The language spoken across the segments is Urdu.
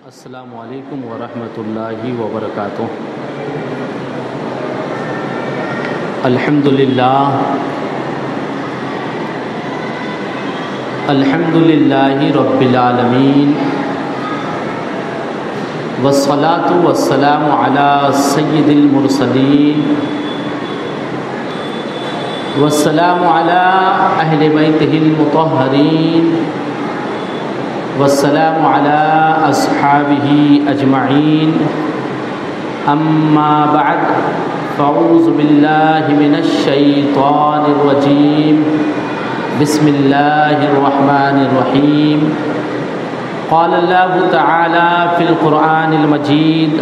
السلام علیکم ورحمۃ اللہ وبرکاتہ۔ الحمد للہ رب العالمین، والصلاة والسلام علی سید المرسلین، والسلام علی اہل بیتہ المطہرین، والسلام علی اصحابہ اجمعین، اما بعد فاعوذ باللہ من الشیطان الرجیم، بسم اللہ الرحمن الرحیم۔ قال اللہ تعالی فی القرآن المجید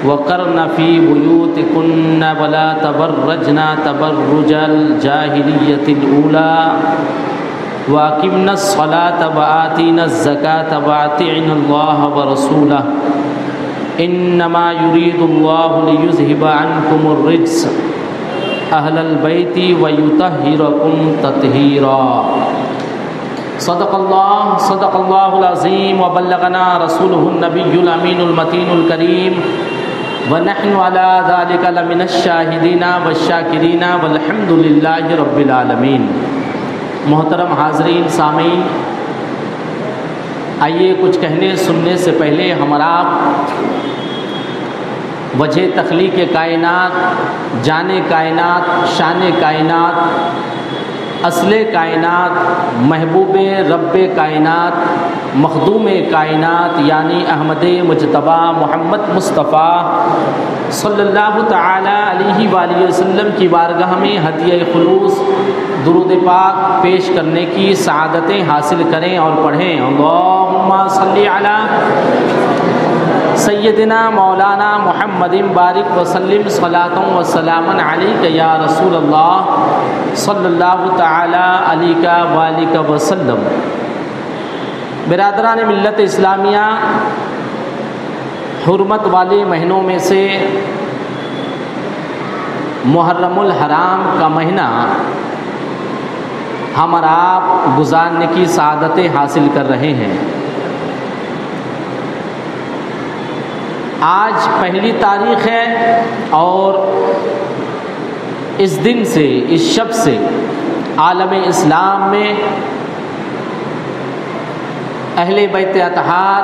وقرن فی بیوتکن ولا تبرجن تبرج الجاہلیۃ الاولی وَأَقِمْنَا الصَّلَاةَ وَآتِينَا الزَّكَاةَ وَأَطِعْنَا اللَّهَ وَرَسُولَهُ إِنَّمَا يُرِيدُ اللَّهُ لِيُذْهِبَ عَنْكُمُ الرِّجْسَ أَهْلَ الْبَيْتِ وَيُطَهِّرَكُمْ تَطْهِيرًا۔ صدق الله العظيم وبلغنا رسوله النبي الأمين المتين الكريم ونحن على ذلك لمن الشاهدين والشاكرين والحمد لله رب العالمين۔ محترم حاضرین سامعین، آئیے کچھ کہنے سننے سے پہلے ہمارا وجہ تخلیق کائنات، جان کائنات، شان کائنات، اصل کائنات، محبوب رب کائنات، مخدوم کائنات یعنی احمد مجتبی محمد مصطفیٰ صلی اللہ تعالی علیہ وآلہ وسلم کی بارگاہ میں ہدیہ خلوص درود پاک پیش کرنے کی سعادتیں حاصل کریں اور پڑھیں۔ اللہم صلی علی سیدنا مولانا محمد بارک وسلم صلاۃ وسلام علیک یا رسول اللہ صلی اللہ تعالی علیہ وآلہ وسلم۔ برادران ملت اسلامیہ، حرمت والے مہینوں میں سے محرم الحرام کا مہینہ ہم اور آپ گزارنے کی سعادتیں حاصل کر رہے ہیں۔ آج پہلی تاریخ ہے اور اس دن سے، اس شب سے عالم اسلام میں اہل بیت اطہار،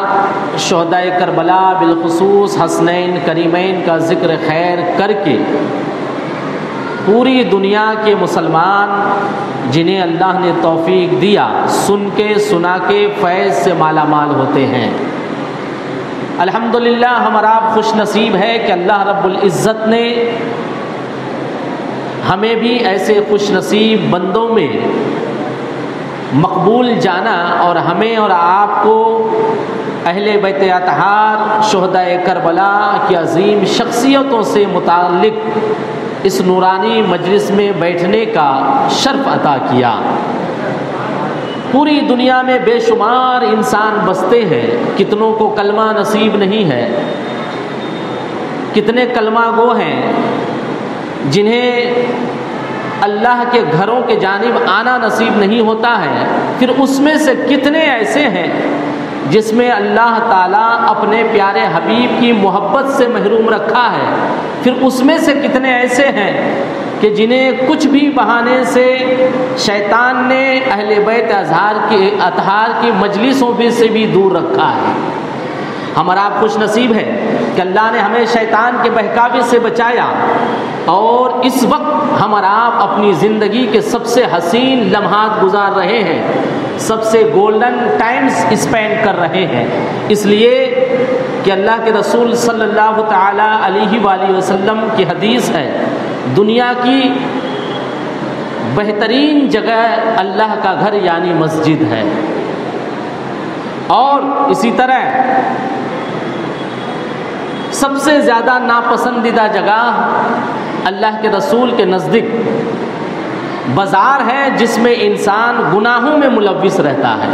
شہداء کربلا، بالخصوص حسنین کریمین کا ذکر خیر کر کے پوری دنیا کے مسلمان جنہیں اللہ نے توفیق دیا سن کے سنا کے فیض سے مالا مال ہوتے ہیں۔ الحمدللہ ہمارا خوش نصیب ہے کہ اللہ رب العزت نے ہمیں بھی ایسے خوش نصیب بندوں میں مقبول جانا اور ہمیں اور آپ کو اہل بیت اطہار، شہداء کربلا کی عظیم شخصیتوں سے متعلق اس نورانی مجلس میں بیٹھنے کا شرف عطا کیا۔ پوری دنیا میں بے شمار انسان بستے ہیں، کتنوں کو کلمہ نصیب نہیں ہے، کتنے کلمہ گو ہیں جنہیں اللہ کے گھروں کے جانب آنا نصیب نہیں ہوتا ہے، پھر اس میں سے کتنے ایسے ہیں جس میں اللہ تعالیٰ اپنے پیارے حبیب کی محبت سے محروم رکھا ہے، پھر اس میں سے کتنے ایسے ہیں کہ جنہیں کچھ بھی بہانے سے شیطان نے اہل بیت اطہار کی مجلسوں سے بھی دور رکھا ہے۔ ہمارا خوش نصیب ہے کہ اللہ نے ہمیں شیطان کے بہکاوے سے بچایا اور اس وقت ہم اور آپ اپنی زندگی کے سب سے حسین لمحات گزار رہے ہیں، سب سے گولڈن ٹائمز اسپینڈ کر رہے ہیں، اس لیے کہ اللہ کے رسول صلی اللہ تعالی علیہ وآلہ وسلم کی حدیث ہے، دنیا کی بہترین جگہ اللہ کا گھر یعنی مسجد ہے، اور اسی طرح سب سے زیادہ ناپسندیدہ جگہ اللہ کے رسول کے نزدیک بازار ہے، جس میں انسان گناہوں میں ملوث رہتا ہے۔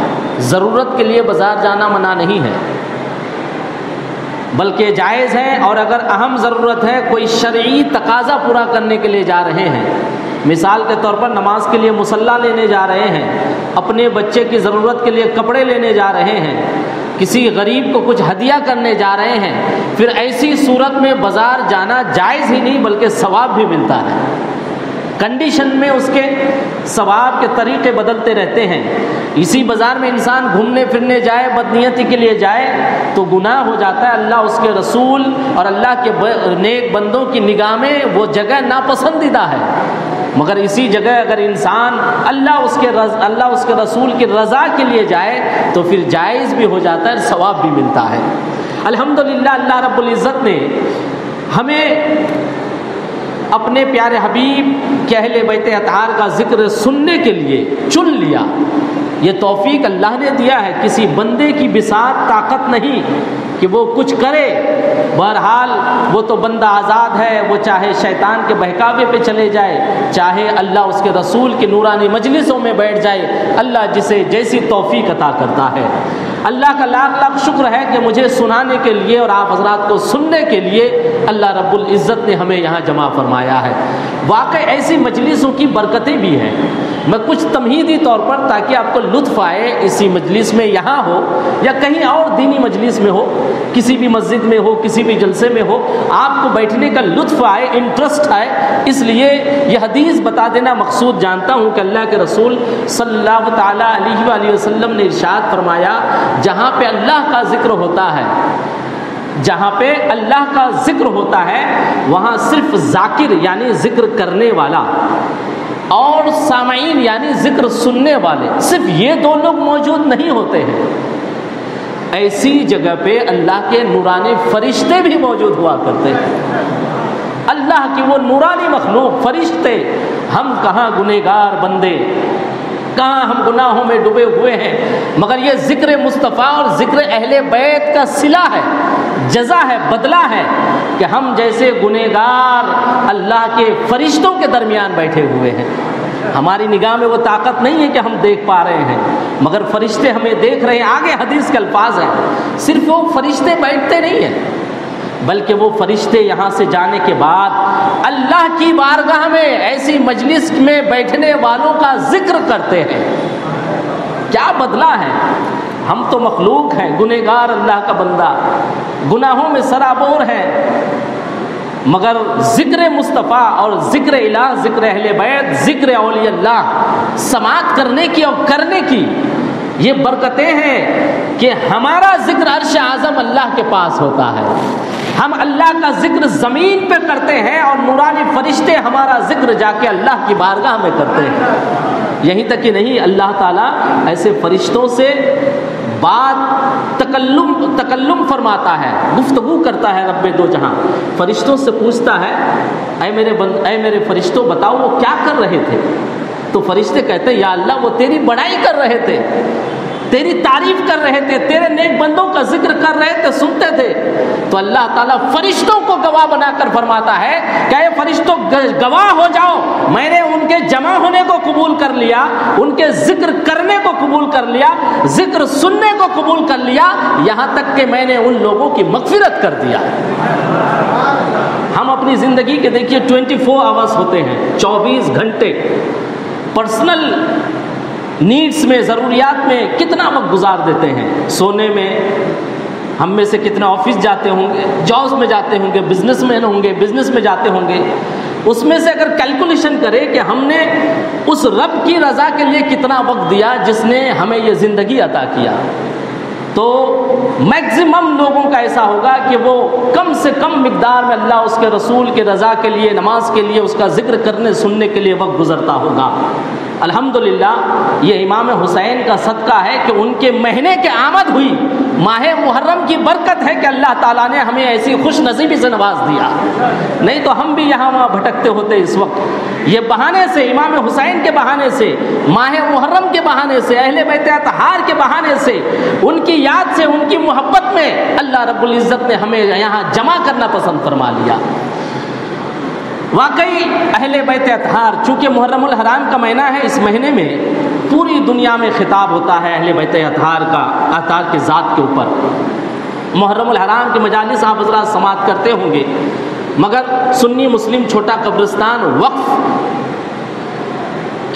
ضرورت کے لیے بازار جانا منع نہیں ہے، بلکہ جائز ہے، اور اگر اہم ضرورت ہے، کوئی شرعی تقاضا پورا کرنے کے لیے جا رہے ہیں، مثال کے طور پر نماز کے لیے مصلی لینے جا رہے ہیں، اپنے بچے کی ضرورت کے لیے کپڑے لینے جا رہے ہیں، کسی غریب کو کچھ ہدیہ کرنے جا رہے ہیں، پھر ایسی صورت میں بازار جانا جائز ہی نہیں بلکہ ثواب بھی ملتا ہے۔ کنڈیشن میں اس کے ثواب کے طریقے بدلتے رہتے ہیں۔ اسی بازار میں انسان گھومنے پھرنے جائے، بدنیتی کے لیے جائے تو گناہ ہو جاتا ہے۔ اللہ اس کے رسول اور اللہ کے نیک بندوں کی نگاہ میں وہ جگہ ناپسندیدہ ہے، مگر اسی جگہ اگر انسان اللہ اس کے رسول کی رضا کے لیے جائے تو پھر جائز بھی ہو جاتا ہے، ثواب بھی ملتا ہے۔ الحمدللہ اللہ رب العزت نے ہمیں اپنے پیارے حبیب کے اہل بیت اطہار کا ذکر سننے کے لیے چن لیا۔ یہ توفیق اللہ نے دیا ہے، کسی بندے کی بساط طاقت نہیں کہ وہ کچھ کرے۔ بہرحال وہ تو بندہ آزاد ہے، وہ چاہے شیطان کے بہکاوے پہ چلے جائے، چاہے اللہ اس کے رسول کی نورانی مجلسوں میں بیٹھ جائے، اللہ جسے جیسی توفیق عطا کرتا ہے۔ اللہ کا لاکھ لاکھ شکر ہے کہ مجھے سنانے کے لیے اور آپ حضرات کو سننے کے لیے اللہ رب العزت نے ہمیں یہاں جمع فرمایا ہے۔ واقعی ایسی مجلسوں کی برکتیں بھی ہیں۔ میں کچھ تمہیدی طور پر تاکہ آپ کو لطف آئے اسی مجلس میں یہاں ہو یا کہیں اور دینی مجلس میں ہو، کسی بھی مسجد میں ہو، کسی بھی جلسے میں ہو، آپ کو بیٹھنے کا لطف آئے، انٹرسٹ آئے، اس لیے یہ حدیث بتا دینا مقصود جانتا ہوں کہ اللہ کے رسول صلی اللہ تعالیٰ علیہ وآلہ وسلم نے ارشاد فرمایا، جہاں پہ اللہ کا ذکر ہوتا ہے، جہاں پہ اللہ کا ذکر ہوتا ہے وہاں صرف ذاکر یعنی ذکر کرنے والا اور سامعین یعنی ذکر سننے والے، صرف یہ دو لوگ موجود نہیں ہوتے ہیں۔ ایسی جگہ پہ اللہ کے نورانی فرشتے بھی موجود ہوا کرتے ہیں۔ اللہ کی وہ نورانی مخلوق فرشتے، ہم کہاں گنہگار بندے، کہاں ہم گناہوں میں ڈوبے ہوئے ہیں، مگر یہ ذکر مصطفیٰ اور ذکر اہل بیت کا صلہ ہے، جزا ہے، بدلہ ہے کہ ہم جیسے گنہگار اللہ کے فرشتوں کے درمیان بیٹھے ہوئے ہیں۔ ہماری نگاہ میں وہ طاقت نہیں ہے کہ ہم دیکھ پا رہے ہیں، مگر فرشتے ہمیں دیکھ رہے ہیں۔ آگے حدیث کے الفاظ ہیں، صرف وہ فرشتے بیٹھتے نہیں ہیں بلکہ وہ فرشتے یہاں سے جانے کے بعد اللہ کی بارگاہ میں ایسی مجلس میں بیٹھنے والوں کا ذکر کرتے ہیں۔ کیا بدلہ ہے! ہم تو مخلوق ہیں، گنہگار اللہ کا بندہ، گناہوں میں سرابور ہے، مگر ذکر مصطفیٰ اور ذکر الہ، ذکر اہل بیت، ذکر اولیاء اللہ سماعت کرنے کی اور کرنے کی یہ برکتیں ہیں کہ ہمارا ذکر عرش اعظم اللہ کے پاس ہوتا ہے۔ ہم اللہ کا ذکر زمین پہ کرتے ہیں اور نورانی فرشتے ہمارا ذکر جا کے اللہ کی بارگاہ میں کرتے ہیں۔ یہیں تک کہ نہیں، اللہ تعالیٰ ایسے فرشتوں سے بات تکلم فرماتا ہے، گفتگو کرتا ہے۔ رب دو جہاں فرشتوں سے پوچھتا ہے، اے میرے فرشتوں بتاؤ وہ کیا کر رہے تھے؟ تو فرشتے کہتے ہیں، یا اللہ وہ تیری بڑائی کر رہے تھے، تیری تعریف کر رہے تھے، تیرے نیک بندوں کا ذکر کر رہے تھے، سنتے تھے۔ تو اللہ تعالیٰ فرشتوں کو گواہ بنا کر فرماتا ہے کہ اے فرشتوں گواہ ہو جاؤ، میں نے ان کے جمع ہونے کو قبول کر لیا، ان کے ذکر کرنے کو قبول کر لیا، ذکر سننے کو قبول کر لیا، یہاں تک کہ میں نے ان لوگوں کی مغفرت کر دیا۔ ہم اپنی زندگی کے دیکھیے 24 آورز ہوتے ہیں، 24 گھنٹے پرسنل نیڈس میں، ضروریات میں کتنا وقت گزار دیتے ہیں۔ سونے میں ہم میں سے کتنے آفس جاتے ہوں گے، جابس میں جاتے ہوں گے، بزنس مین ہوں گے، بزنس میں جاتے ہوں گے۔ اس میں سے اگر کیلکولیشن کرے کہ ہم نے اس رب کی رضا کے لیے کتنا وقت دیا جس نے ہمیں یہ زندگی عطا کیا، تو میکسیمم لوگوں کا ایسا ہوگا کہ وہ کم سے کم مقدار میں اللہ اس کے رسول کے رضا کے لیے، نماز کے لیے، اس کا ذکر کرنے سننے کے لیے وقت گزرتا ہوگا۔ الحمدللہ یہ امام حسین کا صدقہ ہے کہ ان کے مہینے کے آمد ہوئی، ماہ محرم کی برکت ہے کہ اللہ تعالیٰ نے ہمیں ایسی خوش نصیبی سے نواز دیا، نہیں تو ہم بھی یہاں وہاں بھٹکتے ہوتے اس وقت۔ یہ بہانے سے، امام حسین کے بہانے سے، ماہ محرم کے بہانے سے، اہل بیت اطہار کے بہانے سے، ان کی یاد سے، ان کی محبت میں اللہ رب العزت نے ہمیں یہاں جمع کرنا پسند فرما لیا۔ واقعی اہل بیت اطہار، چونکہ محرم الحرام کا مہینہ ہے، اس مہینے میں پوری دنیا میں خطاب ہوتا ہے اہل بیت اطہار کا، اطہار کی ذات کے اوپر۔ محرم الحرام کی مجالس آپ حضرات سماعت کرتے ہوں گے، مگر سنی مسلم چھوٹا قبرستان وقف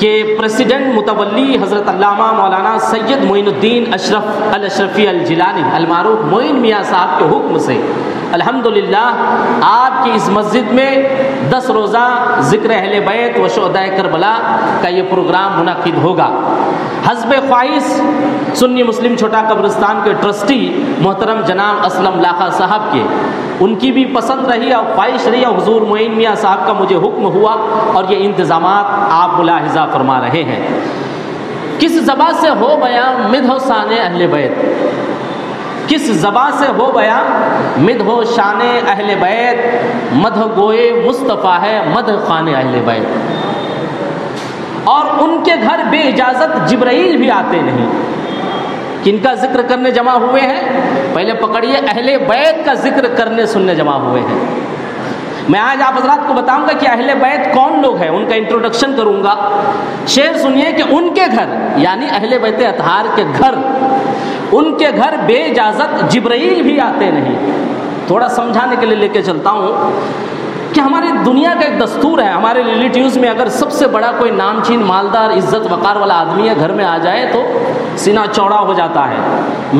کہ پریسیڈنٹ متولی حضرت علامہ مولانا سید معین الدین اشرف الاشرفی الجیلانی المعروف معین میاں صاحب کے حکم سے الحمدللہ آپ کی اس مسجد میں 10 روزہ ذکر اہل بیت و شہداء کربلا کا یہ پروگرام منعقد ہوگا۔ حزب خواہش سنی مسلم چھوٹا قبرستان کے ٹرسٹی محترم جناب اسلم لاکھا صاحب کے، ان کی بھی پسند رہی اور خواہش رہی اور حضور معین میاں صاحب کا مجھے حکم ہوا اور یہ انتظامات آپ ملاحظہ فرما رہے ہیں۔ کس زبان سے ہو بیان مدح و شان اہل بیت، کس زبان سے ہو بیان مدح و شان اہل بیت، مدح گوئے مصطفیٰ ہے مدح خوان اہل بیت۔ اور ان کے گھر بے اجازت جبرائیل بھی آتے نہیں۔ کن کا ذکر کرنے جمع ہوئے ہیں؟ پہلے پکڑیے، اہل بیت کا ذکر کرنے سننے جمع ہوئے ہیں۔ میں آج آپ حضرات کو بتاؤں گا کہ اہل بیت کون لوگ ہیں، ان کا انٹروڈکشن کروں گا۔ شعر سنیے کہ ان کے گھر یعنی اہل بیت اطہار کے گھر، ان کے گھر بے اجازت جبرائیل بھی آتے نہیں۔ تھوڑا سمجھانے کے لیے لے کے چلتا ہوں کہ ہماری دنیا کا ایک دستور ہے، ہمارے ریلیٹیوز میں اگر سب سے بڑا کوئی نامچین مالدار عزت وقار والا آدمی ہے گھر میں آ جائے تو سینہ چوڑا ہو جاتا ہے۔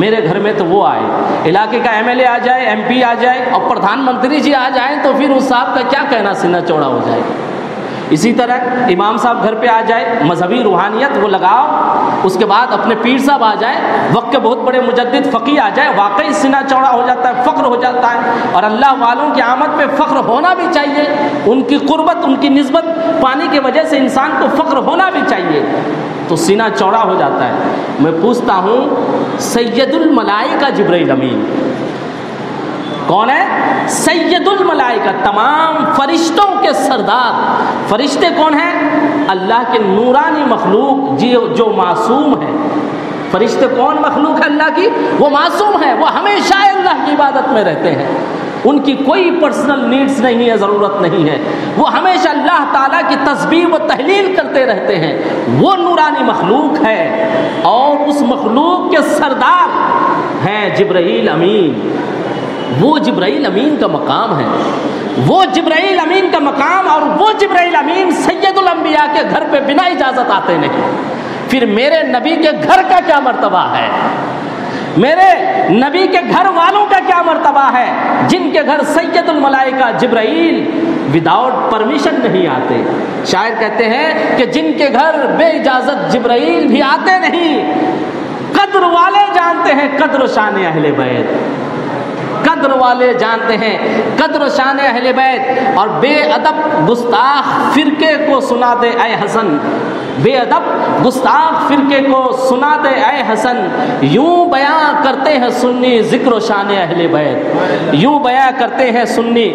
میرے گھر میں تو وہ آئے، علاقے کا ایم ایل اے آ جائے، ایم پی آ جائے اور پردھان منتری جی آ جائیں تو پھر اس صاحب کا کیا کہنا، سینہ چوڑا ہو جائے۔ اسی طرح امام صاحب گھر پہ آ جائے، مذہبی روحانیت وہ لگاؤ، اس کے بعد اپنے پیر صاحب آ جائے، وقت کے بہت بڑے مجدد فقی آ جائے، واقعی سینہ چوڑا ہو جاتا ہے، فخر ہو جاتا ہے۔ اور اللہ والوں کی آمد پہ فخر ہونا بھی چاہیے، ان کی قربت ان کی نسبت پانے کی وجہ سے انسان کو فخر ہونا بھی چاہیے، تو سینہ چوڑا ہو جاتا ہے۔ میں پوچھتا ہوں سید الملائکہ جبرائیل امین کون ہے؟ سید الملائکہ، تمام فرشتوں کے سردار۔ فرشتے کون ہیں؟ اللہ کے نورانی مخلوق جو معصوم ہے۔ فرشتے کون مخلوق ہے اللہ کی؟ وہ معصوم ہے، وہ ہمیشہ اللہ کی عبادت میں رہتے ہیں، ان کی کوئی پرسنل نیڈز نہیں ہے، ضرورت نہیں ہے، وہ ہمیشہ اللہ تعالیٰ کی تسبیح و تحلیل کرتے رہتے ہیں۔ وہ نورانی مخلوق ہے اور اس مخلوق کے سردار ہیں جبرائیل امین۔ وہ جبرائیل امین کا مقام ہے، وہ جبرائیل امین کا مقام، اور وہ جبرائیل امین سید الانبیاء کے گھر پہ بنا اجازت آتے نہیں۔ پھر میرے نبی کے گھر کا کیا مرتبہ ہے، میرے نبی کے گھر والوں کا کیا مرتبہ ہے، جن کے گھر سید الملائکہ جبرائیل وداؤٹ پرمیشن نہیں آتے۔ شاعر کہتے ہیں کہ جن کے گھر بے اجازت جبرائیل بھی آتے نہیں، قدر والے جانتے ہیں قدر و شان اہل بیت، قدر والے جانتے ہیں قدر و شان اہل بیت۔ اور بے ادب گستاخ فرقے کو سنا دے اے حسن، بے ادب گستاخ فرقے کو سنا دے اے حسن، یوں بیان کرتے ہیں سنی ذکر و شان اہل بیت، یوں بیان کرتے ہیں سنی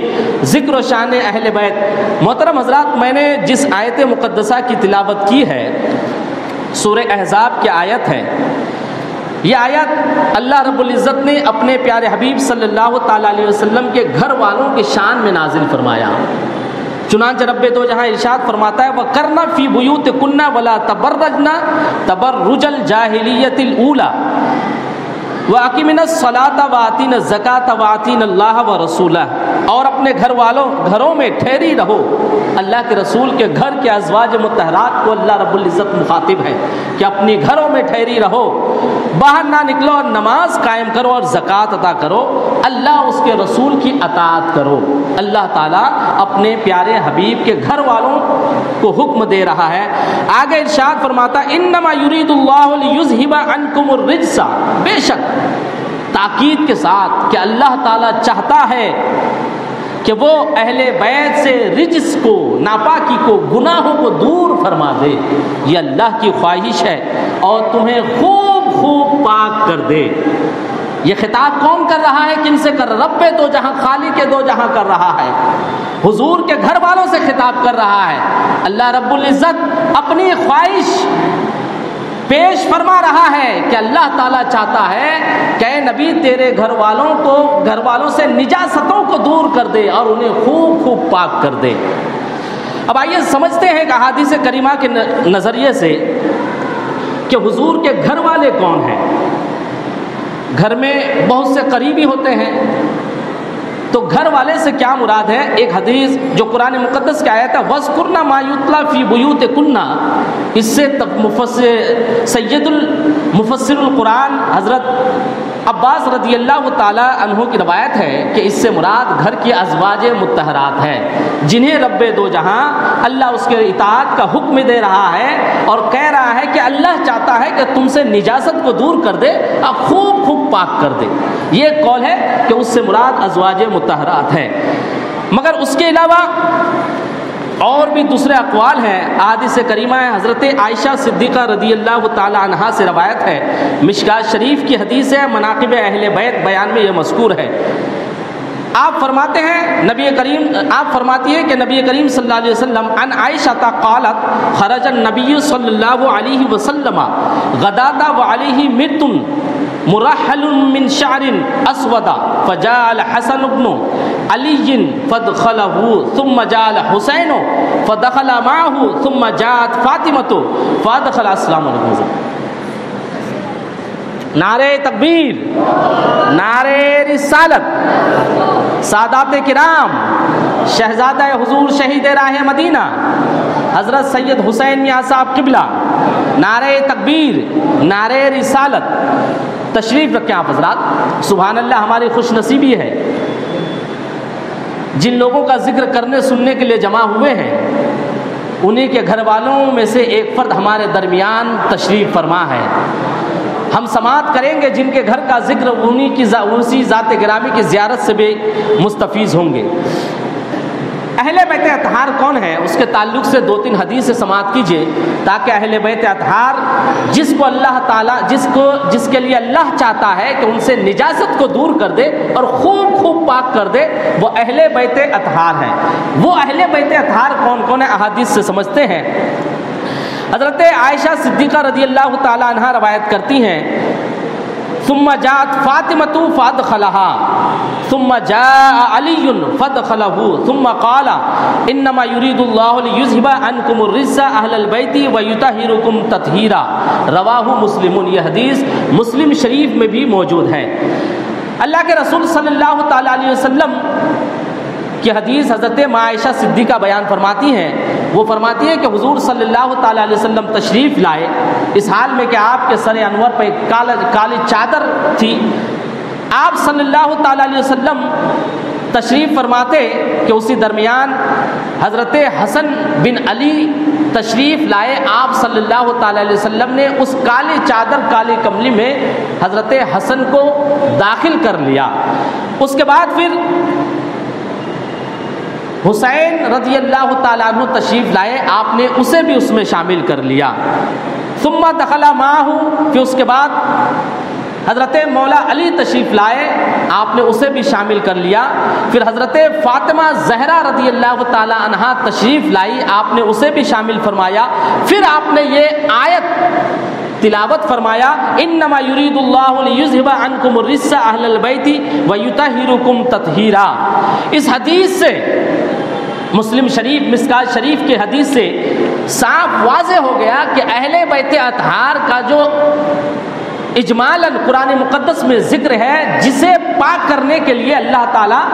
ذکر و شان اہل بیت۔ محترم حضرات، میں نے جس آیت مقدسہ کی تلاوت کی ہے سورہ احزاب کی آیت ہے، یہ آیت اللہ رب العزت نے اپنے پیارے حبیب صلی اللہ تعالیٰ علیہ وسلم کے گھر والوں کی شان میں نازل فرمایا۔ چنانچہ رب دو جہاں ارشاد فرماتا ہے وَقَرْنَ فِي بُيُوتِكُنَّ وَلَا تَبَرَّجْنَ تَبَرُّجَ الْجَاهِلِيَّةِ الْأُولَى وَأَقِمْنَ الصَّلَاةَ وَآتِينَ الزَّكَاةَ وَآتِينَ اللَّهَ وَرَسُولَهُ، اور اپنے گھروں میں ٹھہری رہو۔ اللہ کے رسول کے گھر کے ازواج مطہرات کو اللہ رب العزت مخاطب ہے کہ اپنی گھروں میں ٹھہری رہو، باہر نہ نکلو اور نماز قائم کرو اور زکوٰۃ ادا کرو، اللہ اس کے رسول کی اطاعت کرو۔ اللہ تعالیٰ اپنے پیارے حبیب کے گھر والوں کو حکم دے رہا ہے۔ آگے ارشاد فرماتا انما یرید اللہ لیذھب عنکم الرجس، بے شک تاکید کے ساتھ کہ اللہ تعالیٰ چاہتا ہے کہ وہ اہل بیت سے رجس کو، ناپاکی کو، گناہوں کو دور فرما دے، یہ اللہ کی خواہش ہے، اور تمہیں خوب خوب پاک کر دے۔ یہ خطاب کون کر رہا ہے، کن سے کر رہا؟ رب دو جہاں، خالق دو جہاں کر رہا ہے، حضور کے گھر والوں سے خطاب کر رہا ہے۔ اللہ رب العزت اپنی خواہش پیش فرما رہا ہے کہ اللہ تعالیٰ چاہتا ہے کہ اے نبی تیرے گھر والوں سے نجاستوں کو دور کر دے اور انہیں خوب خوب پاک کر دے۔ اب آئیے سمجھتے ہیں کہ احادیث کریمہ کے نظریے سے کہ حضور کے گھر والے کون ہیں۔ گھر میں بہت سے قریبی ہوتے ہیں، تو گھر والے سے کیا مراد ہے؟ ایک حدیث جو قرآن مقدس کی آیت ہے وَاذْكُرْنَ مَا يُتْلَى فِي بُيُوتِكُنَّ، اس سے سید المفسر القرآن حضرت عباس رضی اللہ تعالیٰ عنہ کی روایت ہے کہ اس سے مراد گھر کی ازواج مطہرات ہے، جنہیں رب دو جہاں اللہ اس کے اطاعت کا حکم دے رہا ہے اور کہہ رہا ہے کہ اللہ چاہتا ہے کہ تم سے نجاست کو دور کر دے اور خوب خوب پاک کر دے۔ یہ ایک قول ہے کہ اس سے مراد ازواج مطہرات ہے، مگر اس کے علاوہ اور بھی دوسرے اقوال ہیں۔ احادیث کریمہ ہے، حضرت عائشہ صدیقہ رضی اللہ تعالی عنہا سے روایت ہے، مشکات شریف کی حدیث ہے، مناقب اہل بیت بیان میں یہ مذکور ہے۔ آپ فرماتے ہیں آپ فرماتی ہیں کہ نبی کریم صلی اللہ علیہ وسلم عن عائشہ قالت خرج النبی صلی اللہ علیہ وسلم غداۃ وعلیہ مرط مرحل من شعر اسود فجاء الحسن بن علی فدخله ثم جاء الحسین فدخل معه ثم جاءت فاطمہ فدخل السلام علیکم۔ نعرہ تکبیر، نعرہ رسالت، سادات کرام، شہزادہ حضور شہید راہ مدینہ حضرت سید حسین میاں صاحب قبلہ، نعرہ تکبیر، نعرہ رسالت، تشریف رکھیں آپ حضرات۔ سبحان اللہ، ہماری خوش نصیبی ہے جن لوگوں کا ذکر کرنے سننے کے لیے جمع ہوئے ہیں، انہی کے گھر والوں میں سے ایک فرد ہمارے درمیان تشریف فرما ہے۔ ہم سماعت کریں گے جن کے گھر کا ذکر اسی ذات گرامی کی زیارت سے بھی مستفیض ہوں گے۔ اہل بیت اطہار کون ہے؟ اس کے تعلق سے 2-3 حدیث سے سماعت کیجئے تاکہ اہل بیت اطہار جس کو اللہ تعالیٰ جس کے لیے اللہ چاہتا ہے کہ ان سے نجاست کو دور کر دے اور خوب خوب پاک کر دے، وہ اہل بیت اطہار ہیں۔ وہ اہل بیت اطہار کون کون ہیں؟ احادیث سے سمجھتے ہیں۔ حضرت عائشہ صدیقہ رضی اللہ تعالی عنہا روایت کرتی ہیں ثم جاءت فاطمہ فادخلها ثم جاء علی فادخله ثم قال انما يريد الله ليذهب عنكم الرجس اهل البيت ويطهركم تطهيرا، رواہ مسلم۔ یہ حدیث مسلم شریف میں بھی موجود ہے۔ اللہ کے رسول صلی اللہ تعالی علیہ وسلم کی حدیث حضرت عائشہ صدیقہ بیان فرماتی ہیں، وہ فرماتی ہیں کہ حضور صلی اللہ تعالی علیہ وسلم تشریف لائے اس حال میں کہ آپ کے سر انور پہ ایک کالی چادر تھی۔ آپ صلی اللہ تعالی علیہ وسلم تشریف فرماتے کہ اسی درمیان حضرت حسن بن علی تشریف لائے۔ آپ صلی اللہ تعالی علیہ وسلم نے اس کالی چادر کالی کملی میں حضرت حسن کو داخل کر لیا۔ اس کے بعد پھر حسین رضی اللہ تعالیٰ عنہ تشریف لائے، آپ نے اسے بھی اس میں شامل کر لیا۔ ثم دخل معه، پھر اس کے بعد حضرت مولا علی تشریف لائے، آپ نے اسے بھی شامل کر لیا۔ پھر حضرت فاطمہ زہرا رضی اللہ تعالیٰ عنہا تشریف لائی، آپ نے اسے بھی شامل فرمایا۔ پھر آپ نے یہ آیت تلاوت فرمایا انما یرید اللہ لیذھب عنکم الرجس اہل البیت ویطہرکم تطہیرا۔ اس حدیث سے مسلم شریف مشکات شریف کے حدیث سے صاف واضح ہو گیا کہ اہل بیت اطہار کا جو اجمالاً قرآن مقدس میں ذکر ہے، جسے پاک کرنے کے لیے اللہ تعالیٰ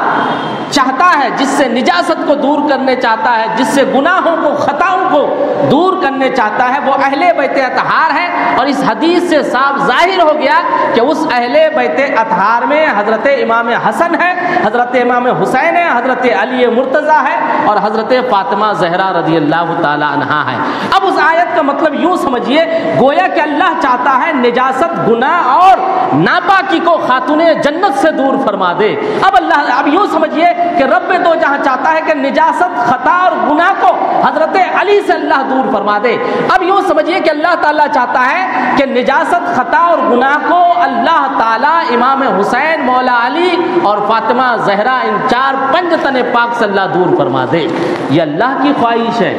چاہتا ہے، جس سے نجاست کو دور کرنے چاہتا ہے، جس سے گناہوں کو خطاؤں کو دور کرنے چاہتا ہے، وہ اہل بیت اطہار ہے۔ اور اس حدیث سے صاف ظاہر ہو گیا کہ اس اہل بیت اطہار میں حضرت امام حسن ہے، حضرت امام حسین ہے، حضرت علی مرتضیٰ ہے اور حضرت فاطمہ زہرا رضی اللہ تعالی عنہا ہے۔ اب اس آیت کا مطلب یوں سمجھیے، گویا کہ اللہ چاہتا ہے نجاست، گناہ اور ناپاکی کو خاتون جنت سے دور فرما دے۔ اب یوں سمجھیے کہ رب دو جہاں چاہتا ہے کہ نجاست، خطا اور گناہ کو حضرت علی سے اللہ دور فرما دے۔ اب یوں سمجھیے کہ اللہ تعالیٰ چاہتا ہے کہ نجاست، خطا اور گناہ کو اللہ تعالیٰ امام حسین، مولا علی اور فاطمہ زہرا، ان 4 پنج پاک سے اللہ دور فرما دے۔ یہ اللہ کی خواہش ہے،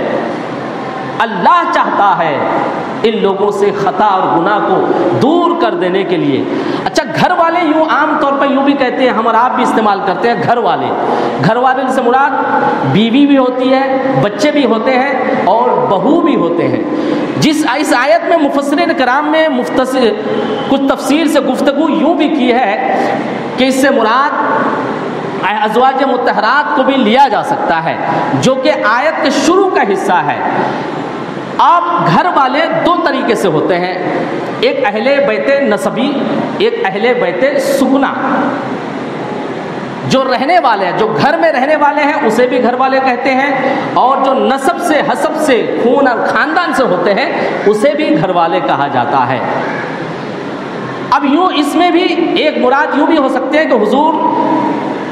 اللہ چاہتا ہے ان لوگوں سے خطا اور گناہ کو دور کر دینے کے لیے۔ اچھا، گھر والے یوں عام طور پر یوں بھی کہتے ہیں، ہم اور آپ بھی استعمال کرتے ہیں گھر والے۔ گھر والے سے مراد بیوی بھی ہوتی ہے، بچے بھی ہوتے ہیں اور بہو بھی ہوتے ہیں۔ اس آیت میں مفسرین کرام نے کچھ تفسیر سے گفتگو یوں بھی کی ہے کہ اس سے مراد ازواج مطہرات کو بھی لیا جا سکتا ہے، جو کہ آیت کے شروع کا حصہ ہے۔ آپ گھر والے دو طریقے سے ہوتے ہیں، ایک اہل بیت نسبی، ایک اہل بیت سکنا۔ جو رہنے والے ہیں، جو گھر میں رہنے والے ہیں، اسے بھی گھر والے کہتے ہیں، اور جو نسب سے، حسب سے، خون اور خاندان سے ہوتے ہیں، اسے بھی گھر والے کہا جاتا ہے۔ اب یوں اس میں بھی ایک مراد یوں بھی ہو سکتے ہیں کہ حضور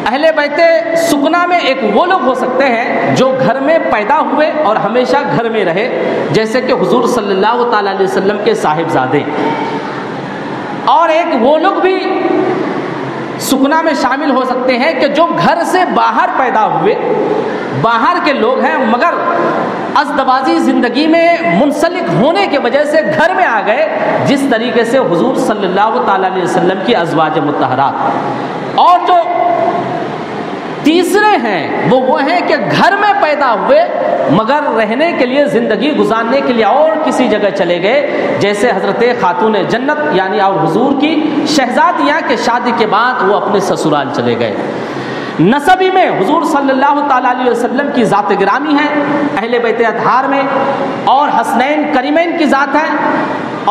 اہل بیت سکنا میں ایک وہ لوگ ہو سکتے ہیں جو گھر میں پیدا ہوئے اور ہمیشہ گھر میں رہے، جیسے کہ حضور صلی اللہ تعالیٰ علیہ وسلم کے صاحبزادے، اور ایک وہ لوگ بھی سکنا میں شامل ہو سکتے ہیں کہ جو گھر سے باہر پیدا ہوئے، باہر کے لوگ ہیں، مگر ازدواجی زندگی میں منسلک ہونے کی وجہ سے گھر میں آ گئے، جس طریقے سے حضور صلی اللہ تعالیٰ علیہ وسلم کی ازواج مطہرات۔ اور جو تیسرے ہیں وہ ہیں کہ گھر میں پیدا ہوئے مگر رہنے کے لیے، زندگی گزارنے کے لیے اور کسی جگہ چلے گئے، جیسے حضرت خاتون جنت یعنی اور حضور کی شہزادیاں کے شادی کے بعد وہ اپنے سسرال چلے گئے۔ نسبی میں حضور صلی اللہ تعالیٰ علیہ وسلم کی ذات گرامی ہے اہل بیت اطہار میں، اور حسنین کریمین کی ذات ہے،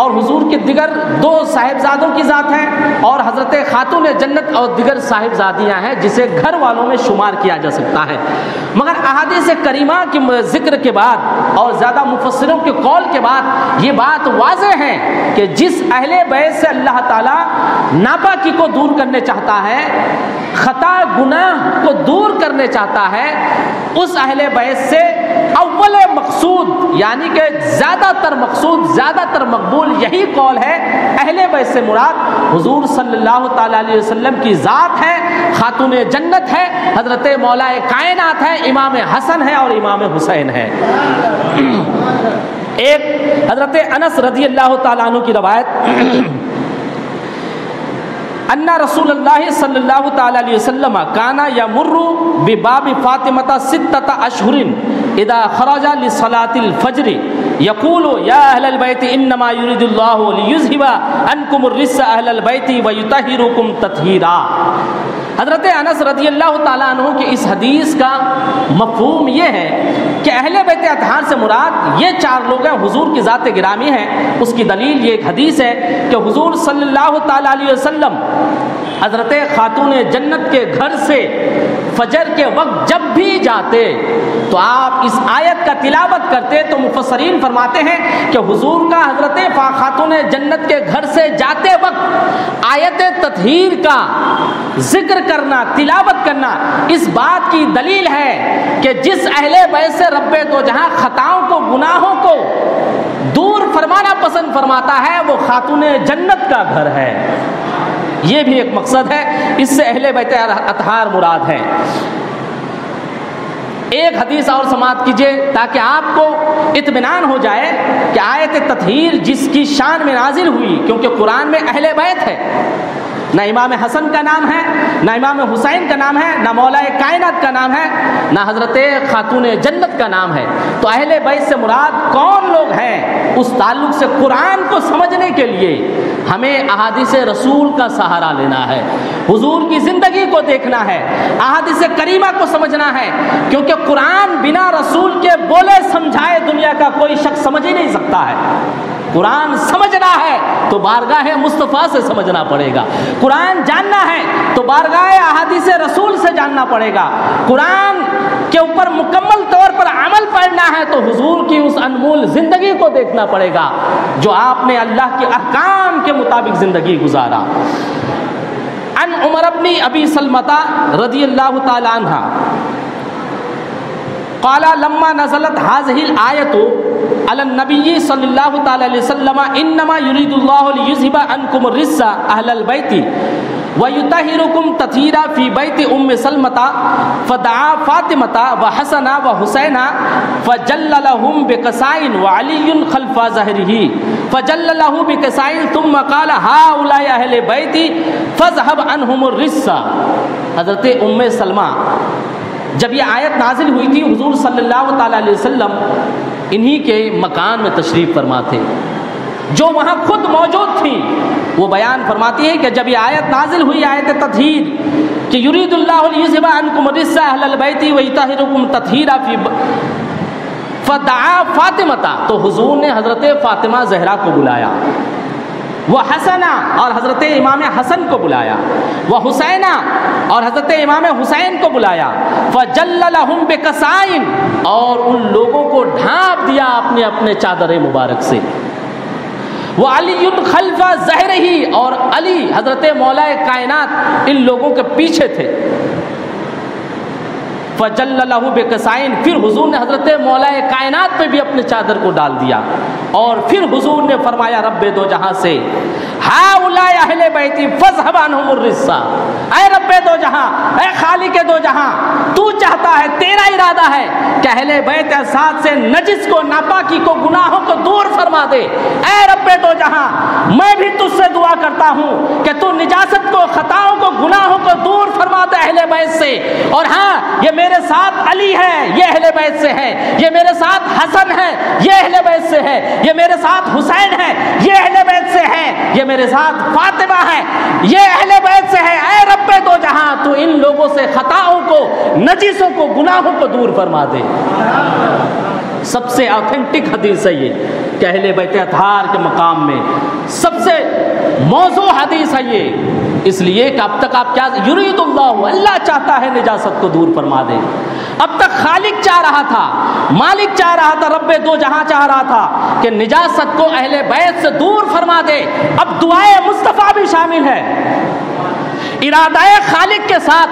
اور حضور کے دیگر دو صاحبزادوں کی ذات ہے، اور حضرت خاتون جنت اور دیگر صاحبزادیاں ہیں جسے گھر والوں میں شمار کیا جا سکتا ہے۔ مگر احادیث کریمہ کے ذکر کے بعد اور زیادہ مفسروں کے قول کے بعد یہ بات واضح ہے کہ جس اہل بیت سے اللہ تعالیٰ ناپاکی کو دور کرنے چاہتا ہے، خطا گناہ کو دور کرنے چاہتا ہے، اس اہل بیت سے اول مقصود یعنی کہ زیادہ تر مقصود، زیادہ تر مقبول یہی قول ہے، اہل بیت سے مراد حضور صلی اللہ تعالیٰ علیہ وسلم کی ذات ہے، خاتون جنت ہے، حضرت مولا کائنات ہے، امام حسن ہے اور امام حسین ہے۔ ایک حضرت انس رضی اللہ تعالیٰ عنہ کی روایت، ان رسول اللہ صلی اللہ تعالیٰ علیہ وسلم کانا یمر بباب فاطمہ ستۃ اشہر اذا خرج لصلاۃ الفجر یقول یا اہل البیت انما یرید اللہ لیذہب عنکم الرجس اہل البیت ویطہرکم تطہیرا۔ حضرت انس رضی اللہ تعالیٰ عنہ کی اس حدیث کا مفہوم یہ ہے کہ اہل بیت اطہار سے مراد یہ چار لوگ ہیں، حضور کی ذات گرامی ہے۔ اس کی دلیل یہ ایک حدیث ہے کہ حضور صلی اللہ تعالیٰ علیہ وسلم حضرت خاتون جنت کے گھر سے فجر کے وقت جب بھی جاتے تو آپ اس آیت کا تلاوت کرتے، تو مفسرین فرماتے ہیں کہ حضور کا حضرت خاتون جنت کے گھر سے جاتے وقت آیت تطہیر کا ذکر کرنا، تلاوت کرنا اس بات کی دلیل ہے کہ جس اہل بیت سے رب دو جہاں خطاؤں کو، گناہوں کو دور فرمانا پسند فرماتا ہے، وہ خاتون جنت کا گھر ہے۔ یہ بھی ایک مقصد ہے، اس سے اہل بیت اطہار مراد ہے۔ ایک حدیث اور سماعت کیجئے تاکہ آپ کو اطمینان ہو جائے کہ آیت تطہیر جس کی شان میں نازل ہوئی، کیونکہ قرآن میں اہل بیت ہے، نہ امام حسن کا نام ہے، نہ امام حسین کا نام ہے، نہ مولا کائنات کا نام ہے، نہ حضرت خاتون جنت کا نام ہے، تو اہل بیت سے مراد کون لوگ ہیں؟ اس تعلق سے قرآن کو سمجھنے کے لیے ہمیں احادیث رسول کا سہارا لینا ہے، حضور کی زندگی کو دیکھنا ہے، احادیث کریمہ کو سمجھنا ہے، کیونکہ قرآن بنا رسول کے بولے سمجھائے دنیا کا کوئی شخص سمجھ ہی نہیں سکتا ہے۔ قرآن سمجھنا ہے تو بارگاہ مصطفیٰ سے سمجھنا پڑے گا، قرآن جاننا ہے تو بارگاہ احادیث رسول سے جاننا پڑے گا، قرآن کے اوپر مکمل طور پر عمل کرنا ہے تو حضور کی اس انمول زندگی کو دیکھنا پڑے گا جو آپ نے اللہ کے احکام کے مطابق زندگی گزارا۔ ان عمر بن ابی سلمۃ رضی اللہ تعالی عنہ قال لما نزلت هذه الآية على النبي صلى الله تعالى عليه وسلم انما يريد الله ليذهب عنكم الرجس اهل البيت ويطهركم تطهيرا في بيت ام سلمة فدعا فاطمة وحسن وحسين فجللهم بكساء وعلي خلف ظهره فجلله بكساء ثم قال هؤلاء اهل البيت فاذهب عنهم الرجس۔ حضرت ام سلمہ جب یہ آیت نازل ہوئی تھی، حضور صلی اللہ تعالیٰ علیہ وسلم انہی کے مکان میں تشریف فرما تھے، جو وہاں خود موجود تھی، وہ بیان فرماتی ہے کہ جب یہ آیت نازل ہوئی، آیت تطہیر، کہ یرید اللہ لیذھب عنکم الرجس اہل البیت ویطہرکم تطہیرا فی فدعا فاطمہ، تو حضور نے حضرت فاطمہ زہرا کو بلایا، وہ حسنہ اور حضرت امام حسن کو بلایا، وہ حسینہ اور حضرت امام حسین کو بلایا، فجللہم بکسائن، اور ان لوگوں کو ڈھانپ دیا اپنے اپنے چادر مبارک سے، وہ علی خلف ظہرہ، اور علی حضرت مولا کائنات ان لوگوں کے پیچھے تھے، فجللہ بکسائن، پھر حضور نے حضرت مولا کائنات پہ بھی اپنے چادر کو ڈال دیا، اور پھر حضور نے فرمایا رب دو جہاں سے ہؤلاء اہل بیتی فاذھب عنہم الرجس، اے رب دو جہاں، اے خالق دو جہاں، تو چاہتا ہے، تیرا ارادہ ہے کہ اہل بیت اساد سے نجس کو، ناپاکی کو، گناہوں کو دور فرما دے، اے رب دو جہاں میں بھی تجھ سے دعا کرتا ہوں کہ تو نجاست کو، خطاؤں کو، گناہوں کو دور فرما دے اہل بیت سے، اور ہاں یہ میرے ساتھ علی ہے، یہ اہل بیت سے ہے، یہ میرے ساتھ حسن ہے، یہ اہل بیت سے ہے، یہ میرے ساتھ حسین ہے، یہ اہل بیت سے ہے، یہ میرے ساتھ فاطمہ ہے، یہ اہل بیت سے ہے، اے رب دو جہاں تو ان لوگوں سے خطاؤں کو، نجسوں کو، گناہوں کو دور فرما دے۔ سب سے آتھینٹک حدیث ہے یہ کہ اہل بیت اطہار کے مقام میں سب سے موضوع حدیث ہے یہ، اس لیے کہ اب تک آپ کیا یرید اللہ، اللہ چاہتا ہے نجاست کو دور فرما دے، اب تک خالق چاہ رہا تھا، مالک چاہ رہا تھا، رب دو جہاں چاہ رہا تھا کہ نجاست کو اہل بیت سے دور فرما دے، اب دعائے مصطفیٰ بھی شامل ہے، ارادہ خالق کے ساتھ،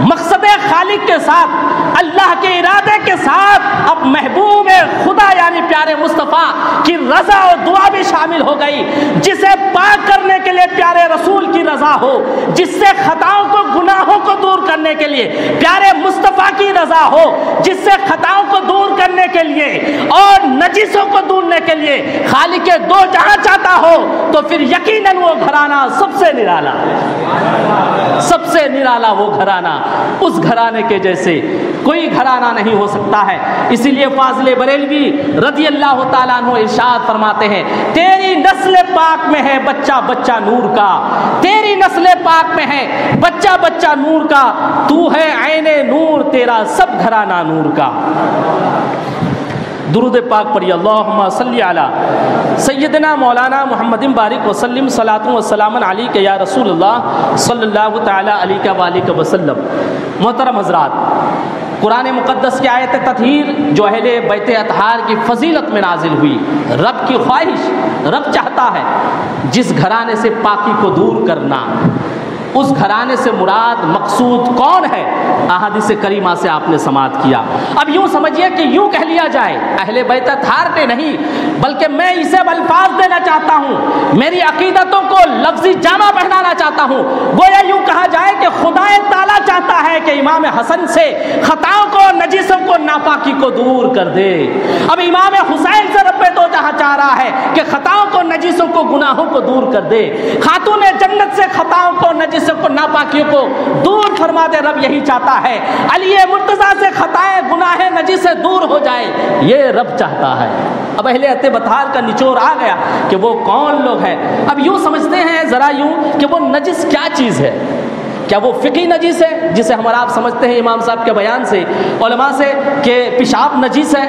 مقصد خالق کے ساتھ، اللہ کے ارادے کے ساتھ اب محبوب خدا یعنی پیارے مصطفیٰ کی رضا اور دعا بھی شامل ہو گئی، جسے پاک کرنے کے لیے پیارے رسول کی رضا ہو، جس سے خطاؤں کو، گناہوں کو دور کرنے کے لیے پیارے مصطفیٰ کی رضا ہو، جس سے خطاؤں کو دور کرنے کے لیے اور نجسوں کو دورنے کے لیے خالق دو جہاں چاہتا ہو، تو پھر یقیناً وہ گھرانہ سب سے نرالا، سب سے نرالا وہ گھرانہ، اس گھرانے کے جیسے کوئی گھرانہ نہیں ہو سکتا ہے۔ اسی لیے فاضل بریلوی رضی اللہ تعالیٰ عنہ ارشاد فرماتے ہیں، تیری نسل پاک میں ہے بچہ بچہ نور کا، تیری نسل پاک میں ہے بچہ بچہ نور کا، تو ہے عین نور، تیرا سب گھرانہ نور کا۔ درود پاک پڑھی، اللہم صلی علی سیدنا مولانا محمد بارک وسلم، صلاۃ و سلام علیک یا رسول اللہ صلی اللہ تعالی علیہ وآلہ وسلم۔ محترم حضرات، قرآن مقدس کی آیت تطہیر جو اہل بیت اطہار کی فضیلت میں نازل ہوئی، رب کی خواہش، رب چاہتا ہے جس گھرانے سے پاکی کو دور کرنا، اس گھرانے سے مراد مقصود کون ہے؟ احادیث کریمہ سے آپ نے سماعت کیا۔ اب یوں سمجھیے کہ یوں کہہ لیا جائے اہل بیت اطہار نے نہیں، بلکہ میں اسے الفاظ دینا چاہتا ہوں، میری عقیدتوں کو لفظی جامہ پہنانا چاہتا ہوں، گویا یوں کہا جائے کہ خدا تعالیٰ چاہتا ہے کہ امام حسن سے خطاؤں کو، نجسوں کو، ناپاکی کو دور کر دے، اب امام حسین سے رب دو جہاں چاہ رہا ہے کہ خطاؤں کو، نجسوں کو، گناہوں کو دور کر دے، خاتون جنت سے خطاؤں کو، نجسوں کو، ناپاکیوں کو دور فرما دے، رب یہی چاہتا ہے، علی مرتضیٰ سے خطائیں، گناہ، نجس سے دور ہو جائے، یہ رب چاہتا ہے۔ اب اہل بیت اطہار کا نچوڑ آ گیا کہ وہ کون لوگ ہیں۔ اب یوں سمجھتے ہیں ذرا یوں کہ وہ نجس کیا چیز ہے؟ کیا وہ فقہی نجس ہے جسے ہم اور آپ سمجھتے ہیں امام صاحب کے بیان سے، علماء سے، کہ پیشاب نجس ہے،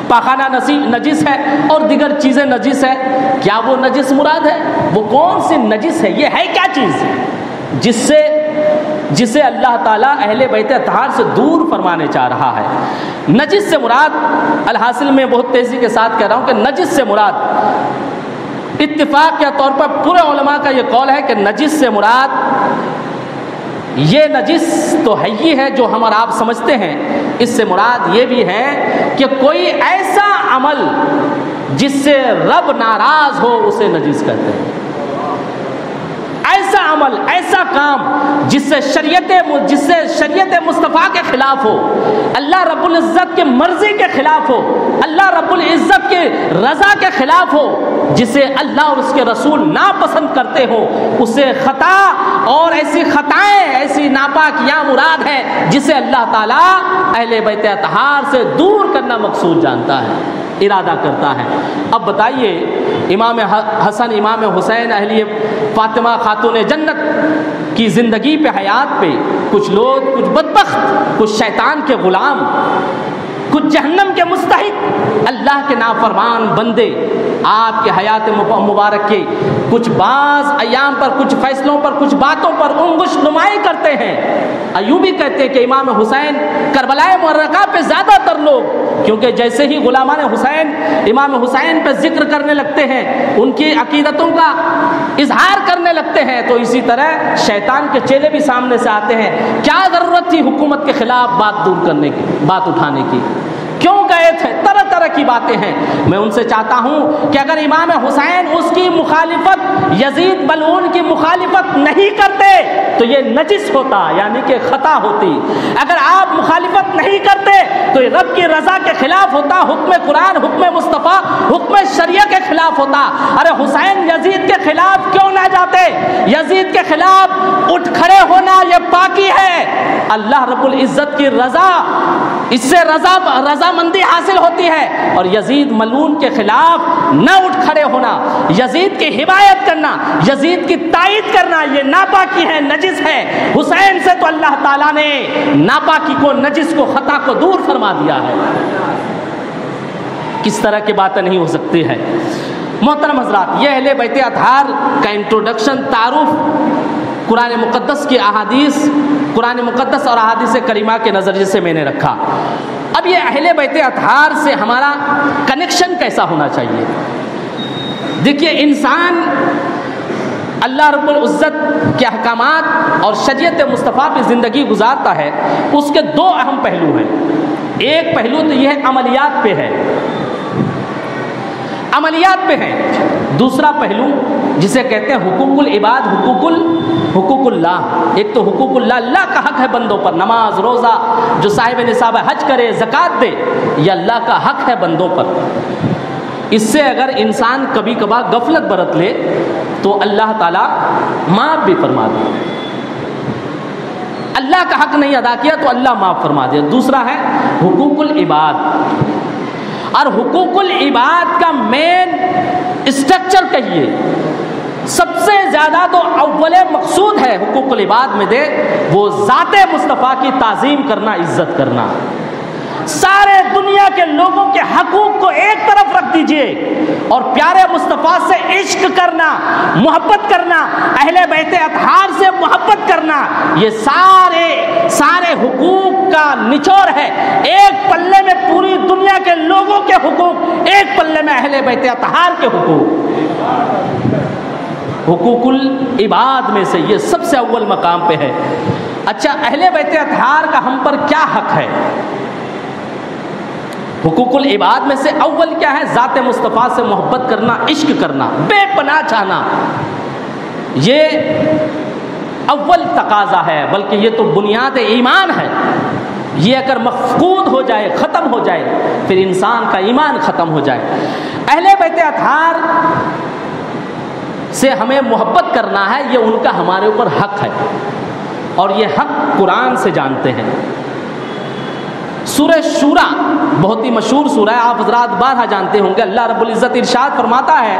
پاخانہ نجس ہے اور دیگر چیزیں نجس ہے؟ کیا وہ نجس مراد ہے؟ وہ کون سی نجس ہے؟ یہ ہے کیا چیز جسے اللہ تعالیٰ اہل بیت اطہار سے دور فرمانے چاہ رہا ہے؟ نجس سے مراد، الحاصل میں بہت تیزی کے ساتھ کہہ رہا ہوں کہ نجس سے مراد اتفاق کے طور پر پورے علماء کا یہ قول ہے کہ نجس سے مراد یہ نجس تو ہے ہی ہے جو ہم اور آپ سمجھتے ہیں، اس سے مراد یہ بھی ہے کہ کوئی ایسا عمل جس سے رب ناراض ہو اسے نجس کہتے ہیں، ایسا عمل، ایسا کام جس سے شریعت مصطفیٰ کے خلاف ہو، اللہ رب العزت کی مرضی کے خلاف ہو، اللہ رب العزت کے رضا کے خلاف ہو، جسے اللہ اور اس کے رسول ناپسند کرتے ہو، اسے خطا اور ایسی خطائیں، ایسی ناپاکیاں مراد ہے جسے اللہ تعالیٰ اہل بیت اطہار سے دور کرنا مقصود جانتا ہے۔ ارادہ کرتا ہے۔ اب بتائیے امام حسن امام حسین اہلیہ فاطمہ خاتون جنت کی زندگی پہ، حیات پہ کچھ لوگ، کچھ بدبخت، کچھ شیطان کے غلام، کچھ جہنم کے مستحق اللہ کے نافرمان بندے آپ کے حیات مبارک کے کچھ بعض ایام پر، کچھ فیصلوں پر، کچھ باتوں پر انگشت نمائی کرتے ہیں۔ ایوبی کہتے ہیں کہ امام حسین کربلائے معرکہ پہ زیادہ تر لوگ، کیونکہ جیسے ہی غلامان حسین امام حسین پہ ذکر کرنے لگتے ہیں، ان کی عقیدتوں کا اظہار کرنے لگتے ہیں، تو اسی طرح شیطان کے چیلے بھی سامنے سے آتے ہیں۔ کیا ضرورت تھی حکومت کے خلاف بات دور کرنے کی، بات اٹھانے کی؟ کیوں گئے تھے؟ طرح طرح کی باتیں ہیں۔ میں ان سے چاہتا ہوں کہ اگر امام حسین اس کی مخالفت، یزید ملعون کی مخالفت نہیں کرتے تو یہ نجس ہوتا، یعنی کہ خطا ہوتی۔ اگر آپ مخالفت نہیں کرتے تو یہ رب کی رضا کے خلاف ہوتا، حکم قرآن، حکم مصطفیٰ، حکم شریعہ کے خلاف ہوتا۔ ارے حسین یزید کے خلاف کیوں نہ جاتے؟ یزید کے خلاف اٹھ کھڑے ہونا یہ پاکی ہے، اللہ رب العزت کی رضا، اس سے رضامندی حاصل ہوتی ہے۔ اور یزید ملعون کے خلاف نہ اٹھ کھڑے ہونا، یزید کی حمایت کرنا، یزید کی تائید کرنا، یہ ناپاکی ہے، نجس ہے۔ حسین سے تو اللہ تعالیٰ نے ناپاکی کو، نجس کو، خطا کو دور فرما دیا ہے۔ کس طرح کی باتیں نہیں ہو سکتی ہے۔ محترم حضرات، یہ اہل بیت اطہار کا انٹروڈکشن، تعارف قرآن مقدس کی احادیث، قرآن مقدس اور احادیث کریمہ کے نظریے سے میں نے رکھا۔ اب یہ اہل بیت اطہار سے ہمارا کنیکشن کیسا ہونا چاہیے؟ دیکھیے، انسان اللہ رب العزت کے احکامات اور شریعت مصطفیٰ پہ زندگی گزارتا ہے، اس کے دو اہم پہلو ہیں۔ ایک پہلو تو یہ عملیات پہ ہے، عملیات پہ ہے۔ دوسرا پہلو جسے کہتے ہیں حقوق العباد، حقوق اللہ۔ ایک تو حقوق اللہ، اللہ کا حق ہے بندوں پر، نماز، روزہ، جو صاحب نصاب حج کرے، زکوٰۃ دے، یہ اللہ کا حق ہے بندوں پر۔ اس سے اگر انسان کبھی کبھار غفلت برت لے تو اللہ تعالیٰ معاف بھی فرما دے۔ اللہ کا حق نہیں ادا کیا تو اللہ معاف فرما دے۔ دوسرا ہے حقوق العباد، اور حقوق العباد کا مین اسٹرکچر کہیے، سب سے زیادہ تو اول مقصود ہے حقوق العباد میں دے وہ ذات مصطفیٰ کی تعظیم کرنا، عزت کرنا۔ سارے دنیا کے لوگوں کے حقوق کو ایک طرف رکھ دیجئے اور پیارے مصطفیٰ سے عشق کرنا، محبت کرنا، اہل بیت اطہار سے محبت کرنا، یہ سارے حقوق کا نچوڑ ہے۔ ایک پلے میں پوری دنیا کے لوگوں کے حقوق، ایک پلے میں اہل بیت اطہار کے حقوق۔ حقوق العباد میں سے یہ سب سے اول مقام پہ ہے۔ اچھا، اہل بیت اطہار کا ہم پر کیا حق ہے؟ حقوق العباد میں سے اول کیا ہے؟ ذات مصطفیٰ سے محبت کرنا، عشق کرنا، بے پناہ چاہنا، یہ اول تقاضا ہے، بلکہ یہ تو بنیاد ایمان ہے۔ یہ اگر مفقود ہو جائے، ختم ہو جائے، پھر انسان کا ایمان ختم ہو جائے۔ اہل بیت اطہار سے ہمیں محبت کرنا ہے، یہ ان کا ہمارے اوپر حق ہے، اور یہ حق قرآن سے جانتے ہیں۔ سورہ شورا بہت ہی مشہور سورہ ہے، آپ حضرات بارہا جانتے ہوں گے۔ اللہ رب العزت ارشاد فرماتا ہے،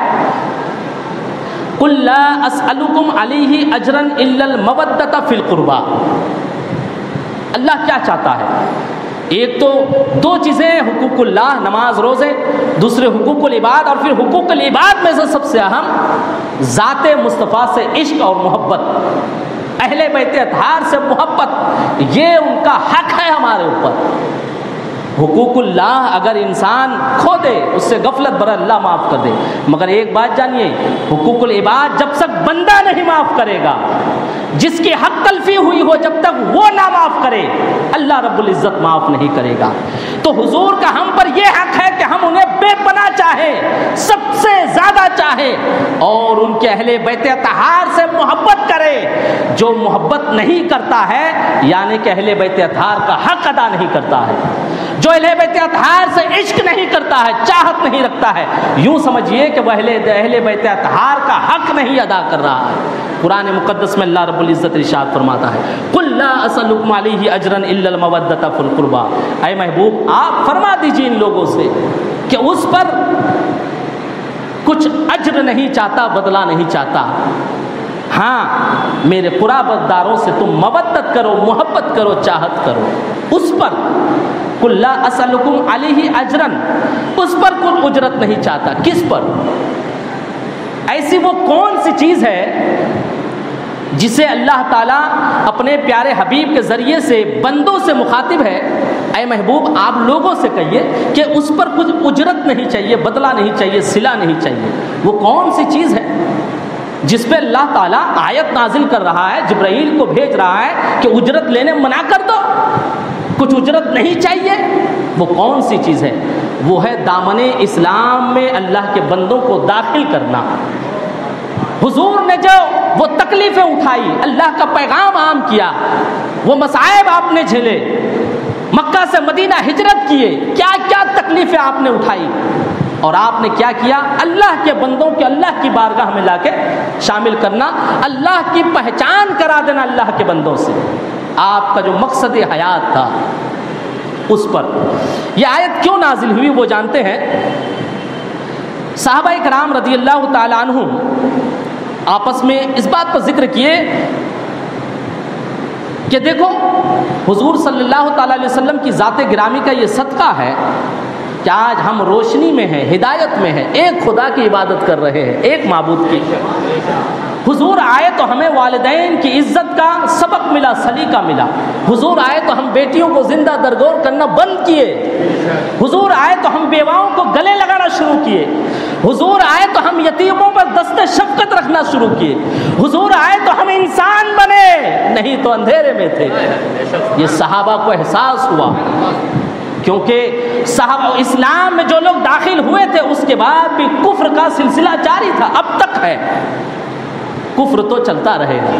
قُلْ لَا أَسْأَلُكُمْ عَلَيْهِ أَجْرًا إِلَّا الْمَوَدَّةَ فِي الْقُرْبَى۔ اللہ کیا چاہتا ہے؟ ایک تو دو چیزیں، حقوق اللہ، نماز، روزے، دوسرے حقوق العباد، اور پھر حقوق العباد میں سے سب سے اہم ذات مصطفیٰ سے عشق اور محبت، اہل بیت اطہار سے محبت، یہ ان کا حق ہے ہمارے اوپر۔ حقوق اللہ اگر انسان کھو دے، اس سے غفلت برا، اللہ معاف کر دے، مگر ایک بات جانیے، حقوق العباد جب تک بندہ نہیں معاف کرے گا، جس کی حق تلفی ہوئی ہو، جب تک وہ نہ معاف کرے، اللہ رب العزت معاف نہیں کرے گا۔ تو حضور کا ہم پر یہ حق ہے کہ ہم انہیں بے پناہ چاہیں، سب سے زیادہ چاہیں، اور ان کے اہل بیت اطہار سے محبت کرے۔ جو محبت نہیں کرتا ہے، یعنی کہ اہل بیت اطہار کا حق ادا نہیں کرتا ہے، جو اہل بیت اطہار سے عشق نہیں کرتا ہے، چاہت نہیں رکھتا ہے، یوں سمجھیے کہ وہ اہل بیت اطہار کا حق نہیں ادا کر رہا ہے۔ قرآن مقدس میں اللہ رب العزت ارشاد فرماتا ہے، قُلْ لَا أَسْأَلُكُمْ عَلَيْهِ أَجْرًا إِلَّا الْمَوَدَّةَ فِي الْقُرْبَى۔ اے محبوب، آپ فرما دیجیے ان لوگوں سے کہ اس پر کچھ اجر نہیں چاہتا، بدلہ نہیں چاہتا، ہاں میرے قرابت داروں سے تم مودت کرو، محبت کرو، چاہت کرو، اس پر قل لا اسألکم علیہ اجرا، اس پر کوئی اجرت نہیں چاہتا۔ کس پر؟ ایسی وہ کون سی چیز ہے جسے اللہ تعالیٰ اپنے پیارے حبیب کے ذریعے سے بندوں سے مخاطب ہے، اے محبوب آپ لوگوں سے کہیے کہ اس پر کچھ اجرت نہیں چاہیے، بدلہ نہیں چاہیے، صلہ نہیں چاہیے۔ وہ کون سی چیز ہے جس پہ اللہ تعالیٰ آیت نازل کر رہا ہے، جبرائیل کو بھیج رہا ہے کہ اجرت لینے منع کر دو، کچھ اجرت نہیں چاہیے؟ وہ کون سی چیز ہے؟ وہ ہے دامن اسلام میں اللہ کے بندوں کو داخل کرنا۔ حضور نے جو وہ تکلیفیں اٹھائی، اللہ کا پیغام عام کیا، وہ مصائب آپ نے جھیلے، مکہ سے مدینہ ہجرت کیے، کیا کیا تکلیفیں آپ نے اٹھائی، اور آپ نے کیا کیا؟ اللہ کے بندوں کے اللہ کی بارگاہ میں لا کے شامل کرنا، اللہ کی پہچان کرا دینا اللہ کے بندوں سے۔ آپ کا جو مقصد حیات تھا اس پر یہ آیت کیوں نازل ہوئی وہ جانتے ہیں؟ صحابہ کرام رضی اللہ تعالی عنہ آپس میں اس بات پر ذکر کیے کہ دیکھو حضور صلی اللہ تعالی علیہ وسلم کی ذات گرامی کا یہ صدقہ ہے کہ آج ہم روشنی میں ہیں، ہدایت میں ہیں، ایک خدا کی عبادت کر رہے ہیں، ایک معبود کی۔ حضور آئے تو ہمیں والدین کی عزت کا سبق ملا، سلیقہ ملا۔ حضور آئے تو ہم بیٹیوں کو زندہ درگور کرنا بند کیے۔ حضور آئے تو ہم بیواؤں کو گلے لگانا شروع کیے۔ حضور آئے تو ہم یتیموں پر دست شفقت رکھنا شروع کیے۔ حضور آئے تو ہم انسان بنے، نہیں تو اندھیرے میں تھے۔ یہ صحابہ کو احساس ہوا، کیونکہ صحابہ اسلام میں جو لوگ داخل ہوئے تھے اس کے بعد بھی کفر کا سلسلہ جاری تھا، اب تک ہے، کفر تو چلتا رہے گا۔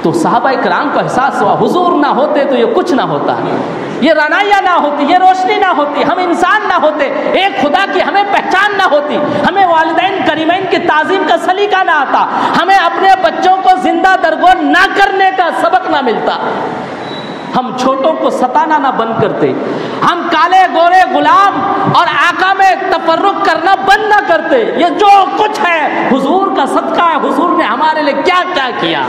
تو صحابہ کرام کو احساس ہوا حضور نہ ہوتے تو یہ کچھ نہ ہوتا، یہ رانائیاں نہ ہوتی، یہ روشنی نہ ہوتی، ہم انسان نہ ہوتے، ایک خدا کی ہمیں پہچان نہ ہوتی، ہمیں والدین کریمین کی تعظیم کا سلیقہ نہ آتا، ہمیں اپنے بچوں کو زندہ درگور نہ کرنے کا سبق نہ ملتا، ہم چھوٹوں کو ستانا نہ بند کرتے، ہم کالے گورے غلام اور آقا میں تفرق کرنا بند نہ کرتے۔ یہ جو کچھ ہے حضور کا صدقہ ہے، حضور نے ہمارے لیے کیا کیا کیا،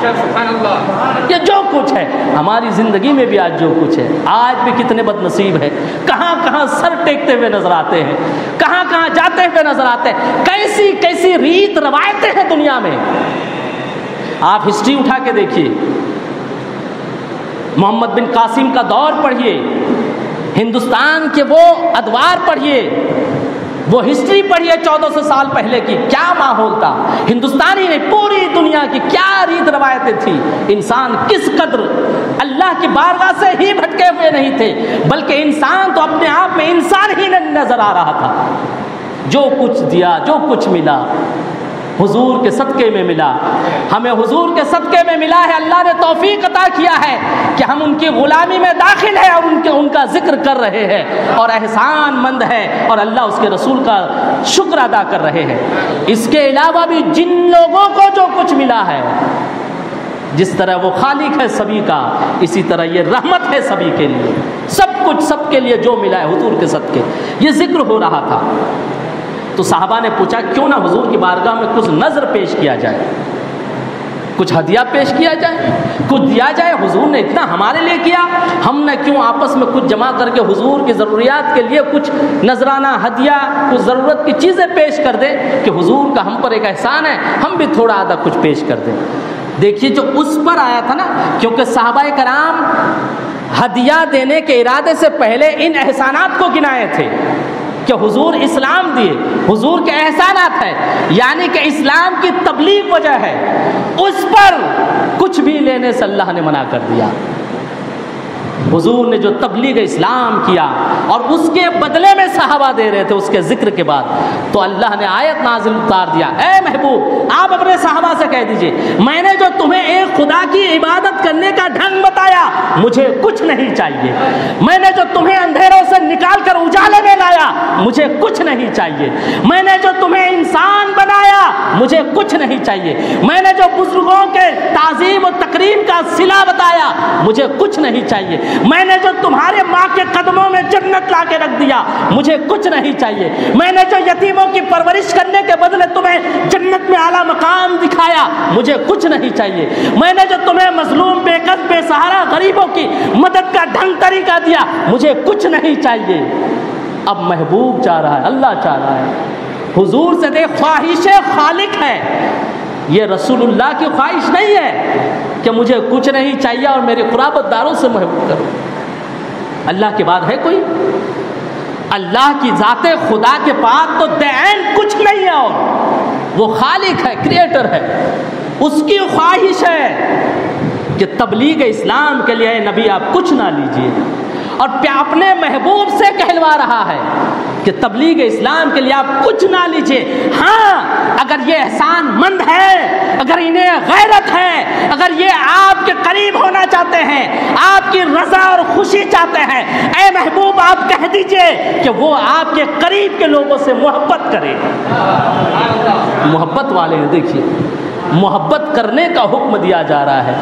یہ جو کچھ ہے ہماری زندگی میں بھی آج جو کچھ ہے، آج بھی کتنے بد نصیب ہے، کہاں کہاں سر ٹیکتے ہوئے نظر آتے ہیں، کہاں کہاں جاتے ہوئے نظر آتے ہیں، کیسی کیسی ریت روایتیں ہیں دنیا میں۔ آپ ہسٹری اٹھا کے دیکھیے، محمد بن قاسم کا دور پڑھیے، ہندوستان کے وہ ادوار پڑھیے، وہ ہسٹری پڑھیے 1400 سال پہلے کی، کیا ماحول تھا، ہندوستانی نہیں پوری دنیا کی کیا ریت روایتیں تھیں، انسان کس قدر اللہ کی بارگاہ سے ہی بھٹکے ہوئے نہیں تھے، بلکہ انسان تو اپنے آپ میں انسان ہی نظر آ رہا تھا۔ جو کچھ دیا، جو کچھ ملا حضور کے صدقے میں ملا، ہمیں حضور کے صدقے میں ملا ہے، اللہ نے توفیق عطا کیا ہے کہ ہم ان کی غلامی میں داخل ہیں اور ان کا ذکر کر رہے ہیں اور احسان مند ہے اور اللہ اس کے رسول کا شکر ادا کر رہے ہیں۔ اس کے علاوہ بھی جن لوگوں کو جو کچھ ملا ہے، جس طرح وہ خالق ہے سبھی کا، اسی طرح یہ رحمت ہے سبھی کے لیے، سب کچھ سب کے لیے جو ملا ہے حضور کے صدقے، یہ ذکر ہو رہا تھا۔ تو صحابہ نے پوچھا کیوں نہ حضور کی بارگاہ میں کچھ نظر پیش کیا جائے، کچھ ہدیہ پیش کیا جائے، کچھ دیا جائے، حضور نے اتنا ہمارے لیے کیا، ہم نے کیوں آپس میں کچھ جمع کر کے حضور کی ضروریات کے لیے کچھ نذرانہ ہدیہ، کچھ ضرورت کی چیزیں پیش کر دیں کہ حضور کا ہم پر ایک احسان ہے، ہم بھی تھوڑا آدھا کچھ پیش کر دیں۔ دیکھیے جو اس پر آیا تھا نا، کیونکہ صحابہ کرام ہدیہ دینے کے ارادے سے پہلے ان احسانات کو گنائے تھے کہ حضور اسلام دیے، حضور کے احسانات ہیں، یعنی کہ اسلام کی تبلیغ وجہ ہے، اس پر کچھ بھی لینے سے اللہ نے منع کر دیا۔ حضور نے جو تبلیغ اسلام کیا اور اس کے بدلے میں صحابہ دے رہے تھے اس کے ذکر کے بعد، تو اللہ نے آیت نازل اتار دیا، اے محبوب آپ اپنے صحابہ سے کہہ دیجئے میں نے جو تمہیں ایک خدا کی عبادت کرنے کا ڈھنگ بتایا مجھے کچھ نہیں چاہیے. میں نے جو تمہیں اندھیروں سے نکال کر اجالے میں لایا, مجھے کچھ نہیں چاہیے. میں نے جو تمہیں انسان بنایا, مجھے کچھ نہیں چاہیے. میں نے جو بزرگوں کے تعظیم و تکریم کا صلہ بتایا, مجھے کچھ نہیں چاہیے. میں نے جو تمہارے ماں کے قدموں میں جنت لا کے رکھ دیا, مجھے کچھ نہیں چاہیے. میں نے جو یتیموں کی پرورش کرنے کے بدلے تمہیں جنت میں اعلیٰ مقام دکھایا, مجھے کچھ نہیں چاہیے. میں نے جو تمہیں مظلوم, بے کس, بے سہارا غریبوں کی مدد کا ڈھنگ طریقہ دیا, مجھے کچھ نہیں چاہیے. اب محبوب چاہ رہا ہے, اللہ چاہ رہا ہے. حضور سے دیکھ, خواہش خالق ہے, یہ رسول اللہ کی خواہش نہیں ہے کہ مجھے کچھ نہیں چاہیے اور میرے قرابت داروں سے محبت کرو. اللہ کے بعد ہے کوئی؟ اللہ کی ذات خدا کے پاس تو دین کچھ نہیں ہے, اور وہ خالق ہے, کریٹر ہے. اس کی خواہش ہے کہ تبلیغ اسلام کے لیے نبی آپ کچھ نہ لیجیے, اور اپنے محبوب سے کہلوا رہا ہے کہ تبلیغ اسلام کے لیے آپ کچھ نہ لیجیے. ہاں, اگر یہ احسان مند ہے, اگر انہیں غیرت ہے, اگر یہ آپ کے قریب ہونا چاہتے ہیں, آپ کی رضا اور خوشی چاہتے ہیں, اے محبوب آپ کہہ دیجئے کہ وہ آپ کے قریب کے لوگوں سے محبت کرے. محبت والے ہیں, دیکھیے محبت کرنے کا حکم دیا جا رہا ہے.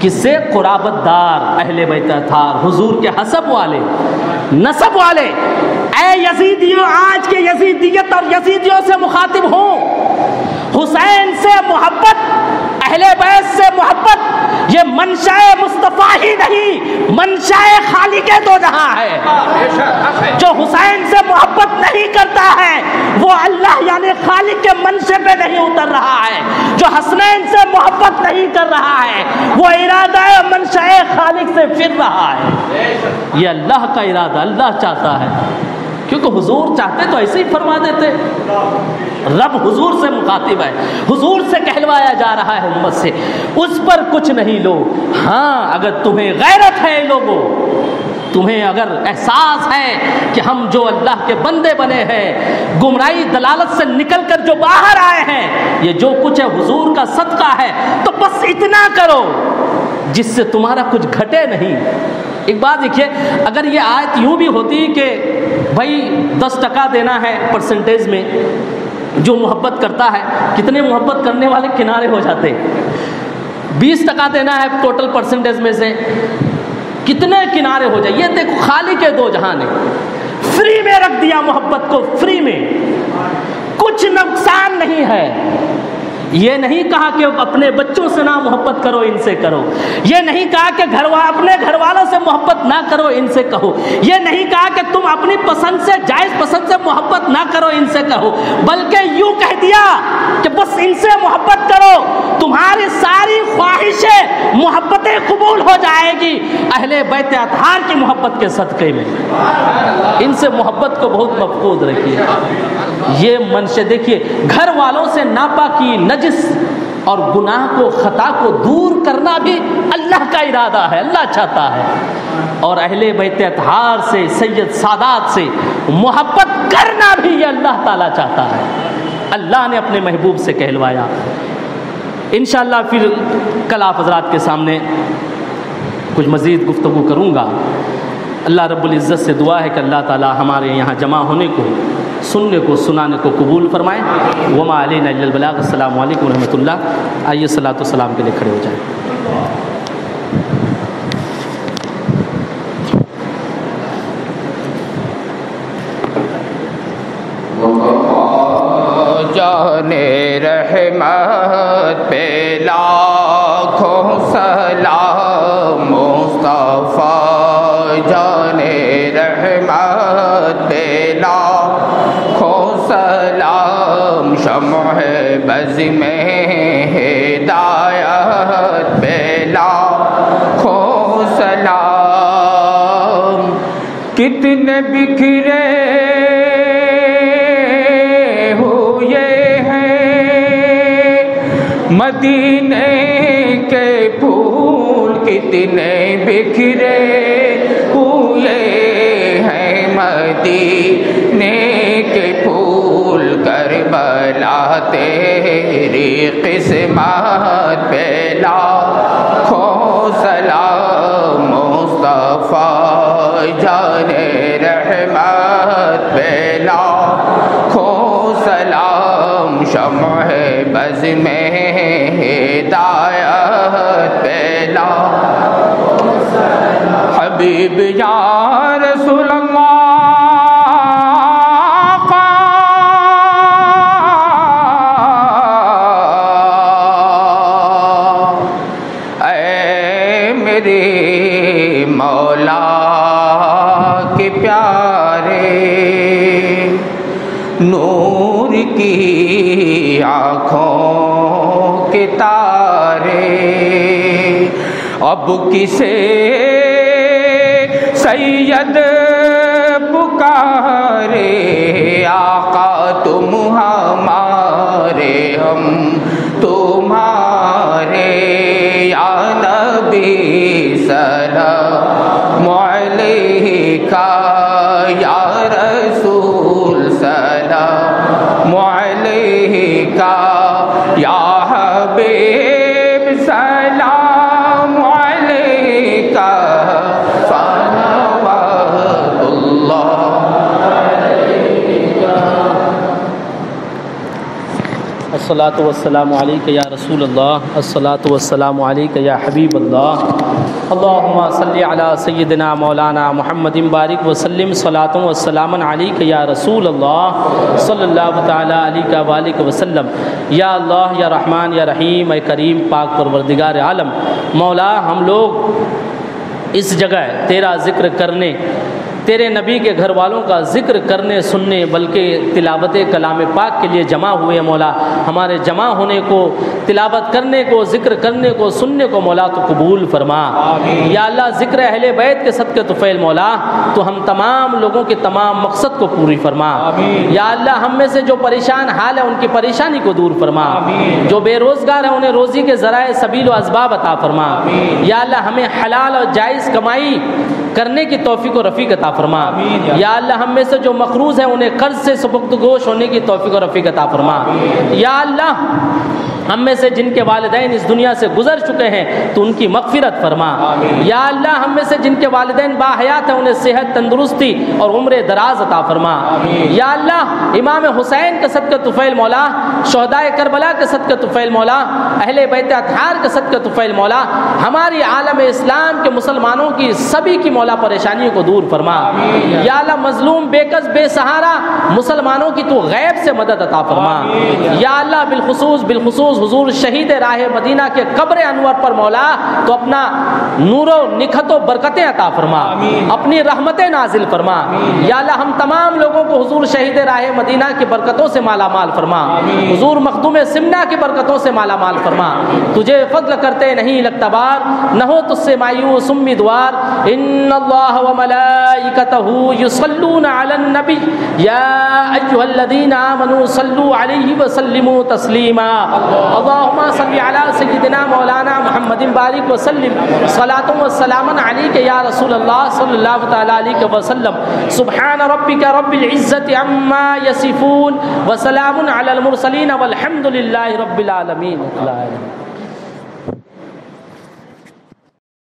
کس سے؟ قرابت دار, اہل بیت اطہار, حضور کے حسب والے, نسب والے. اے یزیدیوں, آج کے یزیدیت اور یزیدیوں سے مخاطب ہوں. حسین سے محبت, اہل بیت سے محبت, یہ منشاء مصطفیٰ ہی نہیں, منشاء خالق دو جہاں ہے. جو حسین سے محبت نہیں کرتا ہے وہ اللہ یعنی خالق کے منشے پہ نہیں اتر رہا ہے. جو حسنین سے محبت نہیں کر رہا ہے وہ ارادہ منشاء خالق سے پھر رہا ہے. یہ اللہ کا ارادہ, اللہ چاہتا ہے, کیونکہ حضور چاہتے تو ایسے ہی فرما دیتے. رب حضور سے مخاطب ہے, حضور سے کہلوایا جا رہا ہے امت سے, اس پر کچھ نہیں لو. ہاں, اگر تمہیں غیرت ہے لوگوں, تمہیں اگر احساس ہے کہ ہم جو اللہ کے بندے بنے ہیں, گمراہی دلالت سے نکل کر جو باہر آئے ہیں, یہ جو کچھ ہے حضور کا صدقہ ہے, تو بس اتنا کرو جس سے تمہارا کچھ گھٹے نہیں. ایک بات دیکھیے, اگر یہ آیت یوں بھی ہوتی کہ بھائی 10% دینا ہے پرسنٹیج میں, جو محبت کرتا ہے, کتنے محبت کرنے والے کنارے ہو جاتے. 20% دینا ہے ٹوٹل پرسنٹیج میں سے, کتنے کنارے ہو جائے. یہ دیکھو خالق دو جہاں نے فری میں رکھ دیا محبت کو, فری میں, کچھ نقصان نہیں ہے. یہ نہیں کہا کہ اپنے بچوں سے نہ محبت کرو, ان سے کرو. یہ نہیں کہا کہ اپنے گھر والوں سے محبت نہ کرو, ان سے کہو. یہ نہیں کہا کہ تم اپنی پسند سے, جائز پسند سے محبت نہ کرو, ان سے کہو. بلکہ یوں کہہ دیا کہ بس ان سے محبت کرو, تمہاری ساری خواہشیں محبتیں قبول ہو جائے گی اہل بیت اطہار کی محبت کے صدقے میں. ان سے محبت کو بہت محفوظ رکھیے. یہ منشے دیکھیے, گھر والوں سے ناپاکی, نجس اور گناہ کو, خطا کو دور کرنا بھی اللہ کا ارادہ ہے, اللہ چاہتا ہے. اور اہل بیت اطہار سے, سید سادات سے محبت کرنا بھی یہ اللہ تعالیٰ چاہتا ہے. اللہ نے اپنے محبوب سے کہلوایا. انشاءاللہ پھر کل آپ حضرات کے سامنے کچھ مزید گفتگو کروں گا. اللہ رب العزت سے دعا ہے کہ اللہ تعالیٰ ہمارے یہاں جمع ہونے کو, سننے کو, سنانے کو قبول فرمائیں. وما علینا الا البلاغ. السلام علیکم ورحمۃ اللہ. آئیے صلاۃ و سلام کے لیے کھڑے ہو جائیں. جانے رحمت پہ لاکھوں سلام مصطفیٰ, جانے رحمت پہ لاکھوں سلام, شمع بز میں ہدایت پہ لاکھوں سلام. کتنے بکھرے مدینے کے پھول, کتنے بکھرے ہوئے ہیں مدینے کے پھول. کربلا تیری قسمت پہ لاکھوں سلام. شمع بز میں ہدایت پھیلا حبیب یا رسول اللہ مولا کے پیارے نور کی آنکھوں کے تارے اب کسے سید پکارے آقا تم ہمارے ہم تمہارے یا نبی سلام علیکہ یا رسول سلام علیکہ یا حبیب سلام علیکہ صلوات اللہ الصلاۃ والسلام علیک یا رسول اللہ الصلاۃ والسلام علیک یا حبیب اللہ اللہم صلی علی سیدنا مولانا محمد بارک وسلم صلاۃ والسلام علیک یا رسول اللہ صلی اللہ تعالی علیہ وآلہ وسلم یا اللہ یا رحمان یا رحیم اے کریم پاک پروردگار عالم مولا ہم لوگ اس جگہ تیرا ذکر کرنے تیرے نبی کے گھر والوں کا ذکر کرنے سننے بلکہ تلاوت کلام پاک کے لیے جمع ہوئے مولا ہمارے جمع ہونے کو تلاوت کرنے کو ذکر کرنے کو سننے کو مولا تو قبول فرما آمین یا اللہ ذکر اہل بیت کے صدقے طفیل مولا تو ہم تمام لوگوں کے تمام مقصد کو پوری فرما آمین یا اللہ ہم میں سے جو پریشان حال ہے ان کی پریشانی کو دور فرما آمین جو بے روزگار ہیں انہیں روزی کے ذرائع سبیل و اسباب عطا فرما آمین یا اللہ ہمیں حلال اور جائز کمائی کرنے کی توفیق و رفیق عطا فرما آمین یا اللہ ہم میں سے جو مقروض ہیں انہیں قرض سے سبکدوش ہونے کی توفیق و رفیق عطا فرما آمین یا اللہ ہم میں سے جن کے والدین اس دنیا سے گزر چکے ہیں تو ان کی مغفرت فرما آمین یا اللہ ہم میں سے جن کے والدین باحیات ہیں انہیں صحت تندرستی اور عمر دراز عطا فرما آمین یا اللہ امام حسین کے صدقہ طفیل مولا شہدائے کربلا کے صدقہ طفیل مولا اہل بیت اطہار کے صدقہ طفیل مولا ہماری عالم اسلام کے مسلمانوں کی سبھی کی مولا پریشانیوں کو دور فرما آمین یا اللہ مظلوم بے کس بے سہارا مسلمانوں کی تو غیب سے مدد عطا فرما آمین یا اللہ بالخصوص حضور شہید راہ مدینہ کے قبر انور پر مولا تو اپنا نور و نکھت و برکتیں عطا فرما آمین اپنی رحمتیں نازل فرما آمین یا اللہ ہم تمام لوگوں کو حضور شہید راہ مدینہ کی برکتوں سے مالا مال فرما آمین حضور مخدوم سمنا کی برکتوں سے مالا مال فرما تجھے فضل کرتے نہیں لگتا بار نہ ہو تجھ سے مایوس امیدوار ان اللہ و ملائکتہ یصلون علی النبی یا ایھا الذین آمنوا صلوا علیہ وسلموا تسلیما اللہم صلی علی سیدنا مولانا محمد بارک وسلم صلاۃ والسلام علیک یا رسول اللہ صلی اللہ تعالی علیہ وسلم سبحان ربک رب العزت عما یصفون وسلام علی المرسلین والحمد للہ رب العالمین.